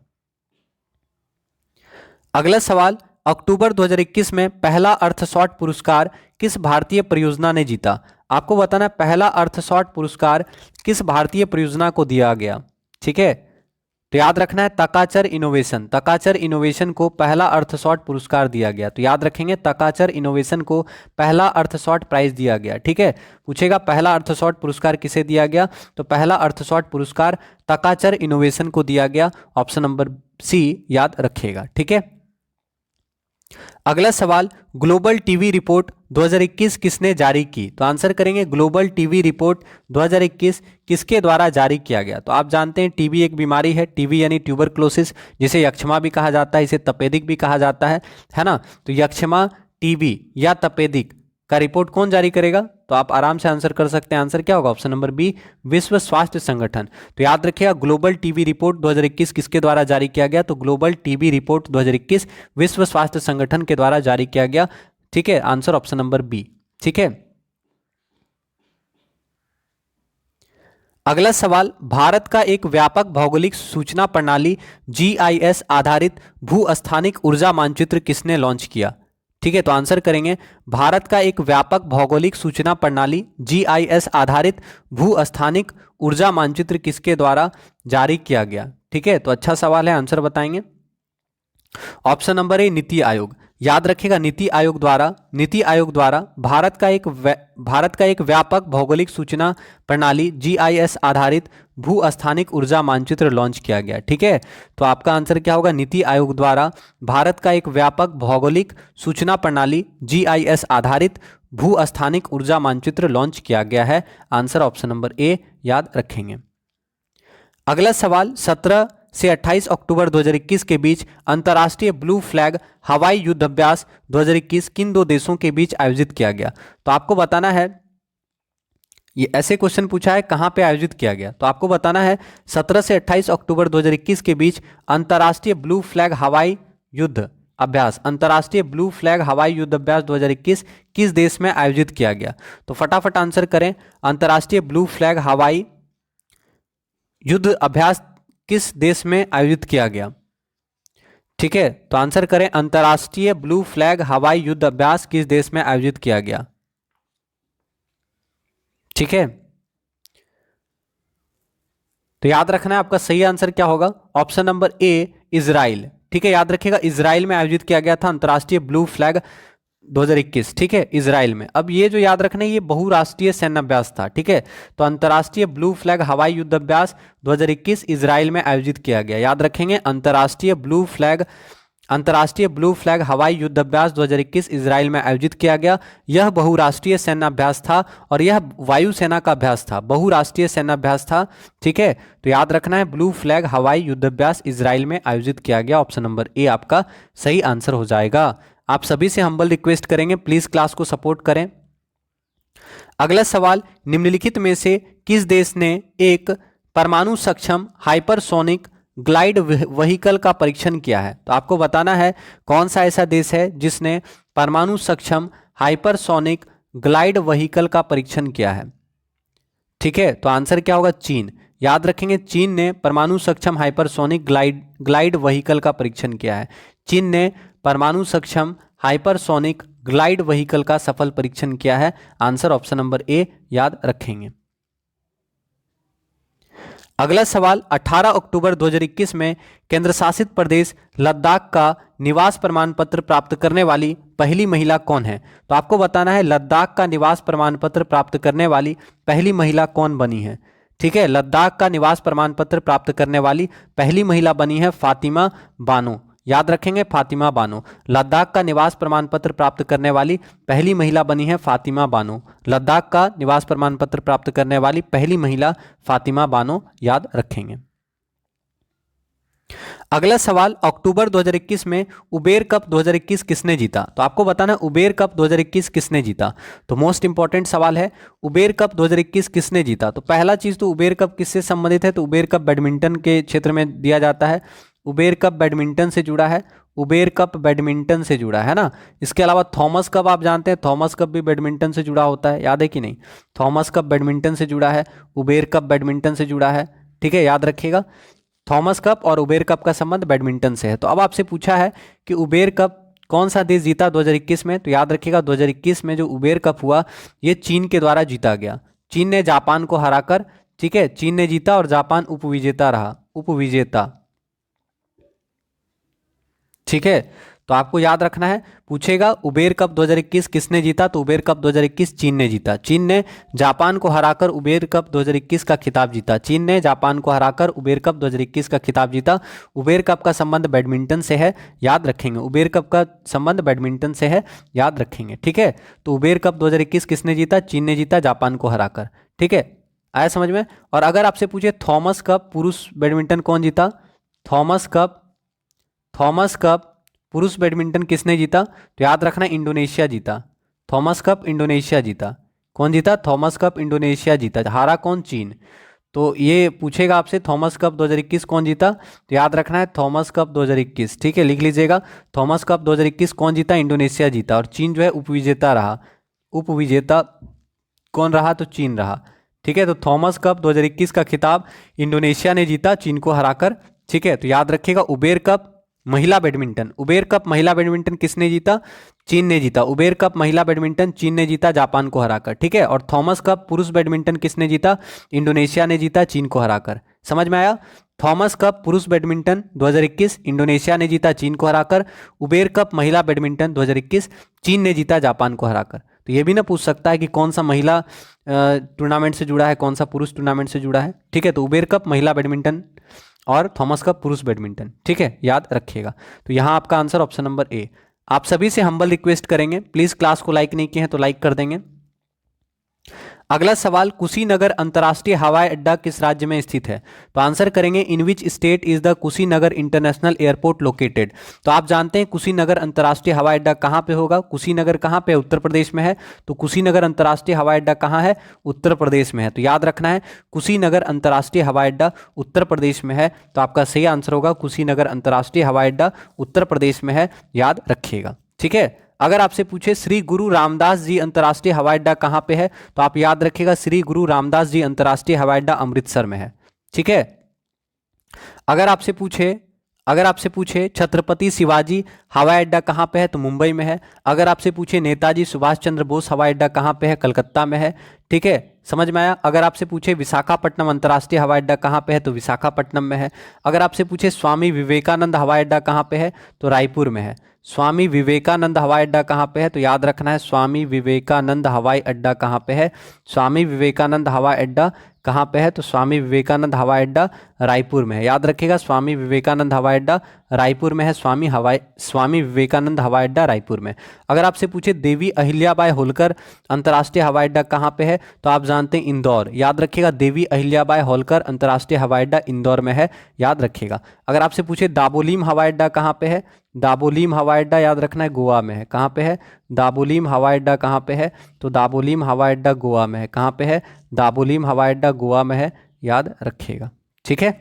अगला सवाल, अक्टूबर 2021 में पहला अर्थशॉट पुरस्कार किस भारतीय परियोजना ने जीता? आपको बताना है पहला अर्थशॉट पुरस्कार किस भारतीय परियोजना को दिया गया, ठीक है। तो याद रखना है तकाचर इनोवेशन को पहला अर्थशॉट पुरस्कार दिया गया। तो याद रखेंगे तकाचर इनोवेशन को पहला अर्थशॉट प्राइज दिया गया, ठीक है। पूछेगा पहला अर्थशॉट पुरस्कार किसे दिया गया? तो पहला अर्थशॉट पुरस्कार तकाचर इनोवेशन को दिया गया, ऑप्शन नंबर सी, याद रखिएगा, ठीक है। अगला सवाल, ग्लोबल टीवी रिपोर्ट 2021 किसने जारी की? तो आंसर करेंगे ग्लोबल टीवी रिपोर्ट 2021 किसके द्वारा जारी किया गया? तो आप जानते हैं टीबी एक बीमारी है, टीबी यानी ट्यूबरक्लोसिस, जिसे यक्षमा भी कहा जाता है, इसे तपेदिक भी कहा जाता है ना। तो यक्षमा, टीबी या तपेदिक का रिपोर्ट कौन जारी करेगा? तो आप आराम से आंसर कर सकते हैं। आंसर क्या होगा? ऑप्शन नंबर बी, विश्व स्वास्थ्य संगठन। तो याद रखिएगा ग्लोबल टीबी रिपोर्ट 2021 किसके द्वारा जारी किया गया? तो ग्लोबल टीबी रिपोर्ट 2021 विश्व स्वास्थ्य संगठन के द्वारा जारी किया गया, ठीक है। आंसर ऑप्शन नंबर बी, ठीक है। अगला सवाल, भारत का एक व्यापक भौगोलिक सूचना प्रणाली जीआईएस आधारित भू-स्थानिक ऊर्जा मानचित्र किसने लॉन्च किया? ठीक है। तो आंसर करेंगे भारत का एक व्यापक भौगोलिक सूचना प्रणाली जीआईएस आधारित भू-स्थानिक ऊर्जा मानचित्र किसके द्वारा जारी किया गया, ठीक है। तो अच्छा सवाल है, आंसर बताएंगे। ऑप्शन नंबर ए, नीति आयोग। याद रखिएगा नीति आयोग द्वारा भारत का एक व्यापक भौगोलिक सूचना प्रणाली जीआईएस आधारित भू-स्थानिक ऊर्जा मानचित्र लॉन्च किया गया, ठीक है। तो आपका आंसर क्या होगा? नीति आयोग द्वारा भारत का एक व्यापक भौगोलिक सूचना प्रणाली जीआईएस आधारित भू-स्थानिक ऊर्जा मानचित्र लॉन्च किया गया है। आंसर ऑप्शन नंबर ए, याद रखेंगे। अगला सवाल, 17 से 28 अक्टूबर 2021 के बीच अंतर्राष्ट्रीय ब्लू फ्लैग हवाई युद्ध अभ्यास 2021 किन दो देशों के बीच आयोजित किया गया? तो आपको बताना है, ये ऐसे क्वेश्चन पूछा है कहां पे आयोजित किया गया। तो आपको बताना है 17 से 28 अक्टूबर 2021 के बीच अंतर्राष्ट्रीय ब्लू फ्लैग हवाई युद्ध अभ्यास 2021 किस देश में आयोजित किया गया? तो फटाफट आंसर करें। अंतर्राष्ट्रीय ब्लू फ्लैग हवाई युद्ध अभ्यास किस देश में आयोजित किया गया, ठीक है। तो आंसर करें अंतर्राष्ट्रीय ब्लू फ्लैग हवाई युद्ध अभ्यास किस देश में आयोजित किया गया, ठीक है। तो याद रखना है आपका सही आंसर क्या होगा? ऑप्शन नंबर ए, इजराइल, ठीक है। याद रखिएगा इजराइल में आयोजित किया गया था अंतर्राष्ट्रीय ब्लू फ्लैग 2021, ठीक है, इजराइल में। अब ये जो याद रखना है ये बहुराष्ट्रीय सैन्य अभ्यास था, ठीक है। तो अंतर्राष्ट्रीय ब्लू फ्लैग हवाई युद्ध अभ्यास 2021 इजराइल में आयोजित किया गया। याद रखेंगे अंतर्राष्ट्रीय ब्लू फ्लैग अंतर्राष्ट्रीय ब्लू फ्लैग हवाई युद्धाभ्यास 2021 इजराइल में आयोजित किया गया। यह बहुराष्ट्रीय सैन्याभ्यास था और यह वायुसेना का अभ्यास था, बहुराष्ट्रीय सैन्याभ्यास था। ठीक है, तो याद रखना है ब्लू फ्लैग हवाई युद्धाभ्यास इजराइल में आयोजित किया गया। ऑप्शन नंबर ए आपका सही आंसर हो जाएगा। आप सभी से हम्बल रिक्वेस्ट करेंगे, प्लीज क्लास को सपोर्ट करें। अगला सवाल, निम्नलिखित में से किस देश ने एक परमाणु सक्षम हाइपरसोनिक ग्लाइड व्हीकल का परीक्षण किया है? तो आपको बताना है कौन सा ऐसा देश है जिसने परमाणु सक्षम हाइपरसोनिक ग्लाइड व्हीकल का परीक्षण किया है। ठीक है, तो आंसर क्या होगा? चीन। याद रखेंगे, चीन ने परमाणु सक्षम हाइपरसोनिक ग्लाइड व्हीकल का परीक्षण किया है। चीन ने परमाणु सक्षम हाइपरसोनिक ग्लाइड व्हीकल का सफल परीक्षण किया है। आंसर ऑप्शन नंबर ए याद रखेंगे। अगला सवाल, 18 अक्टूबर 2021 में केंद्र शासित प्रदेश लद्दाख का निवास प्रमाण पत्र प्राप्त करने वाली पहली महिला कौन है? तो आपको बताना है लद्दाख का निवास प्रमाण पत्र प्राप्त करने वाली पहली महिला कौन बनी है। ठीक है, लद्दाख का निवास प्रमाण पत्र प्राप्त करने वाली पहली महिला बनी है फातिमा बानो। याद रखेंगे, फातिमा बानो। लद्दाख का निवास प्रमाण पत्र प्राप्त करने वाली पहली महिला बनी है फातिमा बानो। लद्दाख का निवास प्रमाण पत्र प्राप्त करने वाली पहली महिला फातिमा बानो, याद रखेंगे। अगला सवाल, अक्टूबर 2021 में उबेर कप 2021 किसने जीता? तो आपको बताना उबेर कप 2021 किसने जीता। तो मोस्ट इंपॉर्टेंट सवाल है, उबेर कप 2021 किसने जीता? तो पहला चीज तो उबेर कप किससे संबंधित है? तो उबेर कप बैडमिंटन के क्षेत्र में दिया जाता है। उबेर कप बैडमिंटन से जुड़ा है, उबेर कप बैडमिंटन से जुड़ा है ना। इसके अलावा थॉमस कप आप जानते हैं, थॉमस कप भी बैडमिंटन से जुड़ा होता है, याद है कि नहीं? थॉमस कप बैडमिंटन से जुड़ा है, उबेर कप बैडमिंटन से जुड़ा है। ठीक है, याद रखिएगा, थॉमस कप और उबेर कप का संबंध बैडमिंटन से है। तो अब आपसे पूछा है कि उबेर कप कौन सा देश जीता 2021 में? तो याद रखिएगा 2021 में जो उबेर कप हुआ ये चीन के द्वारा जीता गया। चीन ने जापान को हराकर, ठीक है, चीन ने जीता और जापान उपविजेता रहा, उपविजेता। ठीक है, तो आपको याद रखना है, पूछेगा उबेर कप 2021 किसने जीता? तो उबेर कप 2021 चीन ने जीता। चीन ने जापान को हराकर उबेर कप 2021 का खिताब जीता। चीन ने जापान को हराकर उबेर कप 2021 का खिताब जीता। उबेर कप का संबंध बैडमिंटन से है, याद रखेंगे। उबेर कप का संबंध बैडमिंटन से है, याद रखेंगे। ठीक है, तो उबेर कप 2021 किसने जीता? चीन ने जीता जापान को हराकर। ठीक है, आया समझ में? और अगर आपसे पूछे थॉमस कप पुरुष बैडमिंटन कौन जीता? थॉमस कप पुरुष बैडमिंटन किसने जीता? तो याद रखना इंडोनेशिया जीता। थॉमस कप इंडोनेशिया जीता। कौन जीता? थॉमस कप इंडोनेशिया जीता। हारा कौन? चीन। तो ये पूछेगा आपसे थॉमस कप 2021 कौन जीता? तो याद रखना है थॉमस कप 2021। ठीक है, लिख लीजिएगा, थॉमस कप 2021 कौन जीता? इंडोनेशिया जीता। और चीन जो है उपविजेता रहा। उपविजेता कौन रहा? तो चीन रहा। ठीक है, तो थॉमस कप 2021 का खिताब इंडोनेशिया ने जीता चीन को हराकर। ठीक है, तो याद रखिएगा उबेर कप महिला बैडमिंटन, उबेर कप महिला बैडमिंटन किसने जीता? चीन ने जीता। उबेर कप महिला बैडमिंटन चीन ने जीता जापान को हराकर। ठीक है, और थॉमस कप पुरुष बैडमिंटन किसने जीता? इंडोनेशिया ने जीता चीन को हराकर। समझ में आया? थॉमस कप पुरुष बैडमिंटन 2021 इंडोनेशिया ने जीता चीन को हराकर। उबेर कप महिला बैडमिंटन 2021 चीन ने जीता जापान को हराकर। तो ये भी ना पूछ सकता है कि कौन सा महिला टूर्नामेंट से जुड़ा है, कौन सा पुरुष टूर्नामेंट से जुड़ा है। ठीक है, तो उबेर कप महिला बैडमिंटन और थॉमस कप पुरुष बैडमिंटन। ठीक है, याद रखिएगा। तो यहाँ आपका आंसर ऑप्शन नंबर ए। आप सभी से हम्बल रिक्वेस्ट करेंगे, प्लीज क्लास को लाइक नहीं किए हैं तो लाइक कर देंगे। अगला सवाल, कुशीनगर अंतर्राष्ट्रीय हवाई अड्डा किस राज्य में स्थित है? तो आंसर करेंगे in which state is the Kushinagar international airport located. तो आप जानते हैं कुशीनगर अंतर्राष्ट्रीय हवाई अड्डा कहाँ पे होगा? कुशीनगर कहाँ पे? उत्तर प्रदेश में है। तो कुशीनगर अंतर्राष्ट्रीय हवाई अड्डा कहाँ है? उत्तर प्रदेश में है। तो याद रखना है कुशीनगर अंतर्राष्ट्रीय हवाई अड्डा उत्तर प्रदेश में है। तो आपका सही आंसर होगा कुशीनगर अंतर्राष्ट्रीय हवाई अड्डा उत्तर प्रदेश में है, याद रखिएगा। ठीक है, अगर आपसे पूछे श्री गुरु रामदास जी अंतर्राष्ट्रीय हवाई अड्डा कहाँ पे है? तो आप याद रखिएगा श्री गुरु रामदास जी अंतर्राष्ट्रीय हवाई अड्डा अमृतसर में है। ठीक है, अगर आपसे पूछे छत्रपति शिवाजी हवाई अड्डा कहाँ पे है? तो मुंबई में है। अगर आपसे पूछे नेताजी सुभाष चंद्र बोस हवाई अड्डा कहाँ पे है? कलकत्ता में है। ठीक है, समझ में आया? अगर आपसे पूछे विशाखापट्टनम अंतर्राष्ट्रीय हवाई अड्डा कहाँ पे है? तो विशाखापट्टनम में है। अगर आपसे पूछे स्वामी विवेकानंद हवाई अड्डा कहाँ पे है? तो रायपुर में है। स्वामी विवेकानंद हवाई अड्डा कहाँ पे है? तो याद रखना है स्वामी विवेकानंद हवाई अड्डा कहाँ पे है? स्वामी विवेकानंद हवाई अड्डा कहाँ पे है, तो स्वामी विवेकानंद हवाई अड्डा रायपुर में है। याद रखिएगा, स्वामी विवेकानंद हवाई अड्डा रायपुर में है, स्वामी विवेकानंद हवाई अड्डा रायपुर में। अगर आपसे पूछे देवी अहिल्याबाई होलकर अंतर्राष्ट्रीय हवाई अड्डा कहाँ पे है, तो आप जानते हैं इंदौर। याद रखिएगा, देवी अहिल्याबाई होलकर अंतर्राष्ट्रीय हवाई अड्डा इंदौर में है, याद रखिएगा। अगर आपसे पूछे दाबोलीम हवाई अड्डा कहाँ पे है, दाबोलीम हवाई अड्डा याद रखना है गोवा में है। कहाँ पे है, दाबोलीम हवाई अड्डा कहाँ पे है, तो दाबोलीम हवाई अड्डा गोवा में है। कहाँ पे है, दाबोलीम हवाई अड्डा गोवा में है, याद रखिएगा। ठीक है,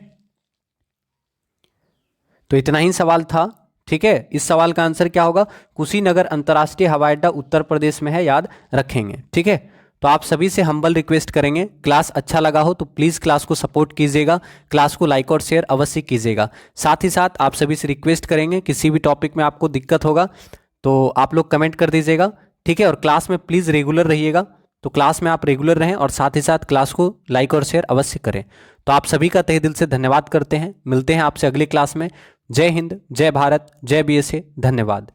तो इतना ही सवाल था। ठीक है, इस सवाल का आंसर क्या होगा, कुशीनगर अंतर्राष्ट्रीय हवाई अड्डा उत्तर प्रदेश में है, याद रखेंगे। ठीक है, तो आप सभी से हम्बल रिक्वेस्ट करेंगे, क्लास अच्छा लगा हो तो प्लीज़ क्लास को सपोर्ट कीजिएगा, क्लास को लाइक और शेयर अवश्य कीजिएगा। साथ ही साथ आप सभी से रिक्वेस्ट करेंगे, किसी भी टॉपिक में आपको दिक्कत होगा तो आप लोग कमेंट कर दीजिएगा। ठीक है, और क्लास में प्लीज़ रेगुलर रहिएगा, तो क्लास में आप रेगुलर रहें और साथ ही साथ क्लास को लाइक और शेयर अवश्य करें। तो आप सभी का तहे दिल से धन्यवाद करते हैं, मिलते हैं आपसे अगली क्लास में। जय हिंद, जय भारत, जय BSA, धन्यवाद।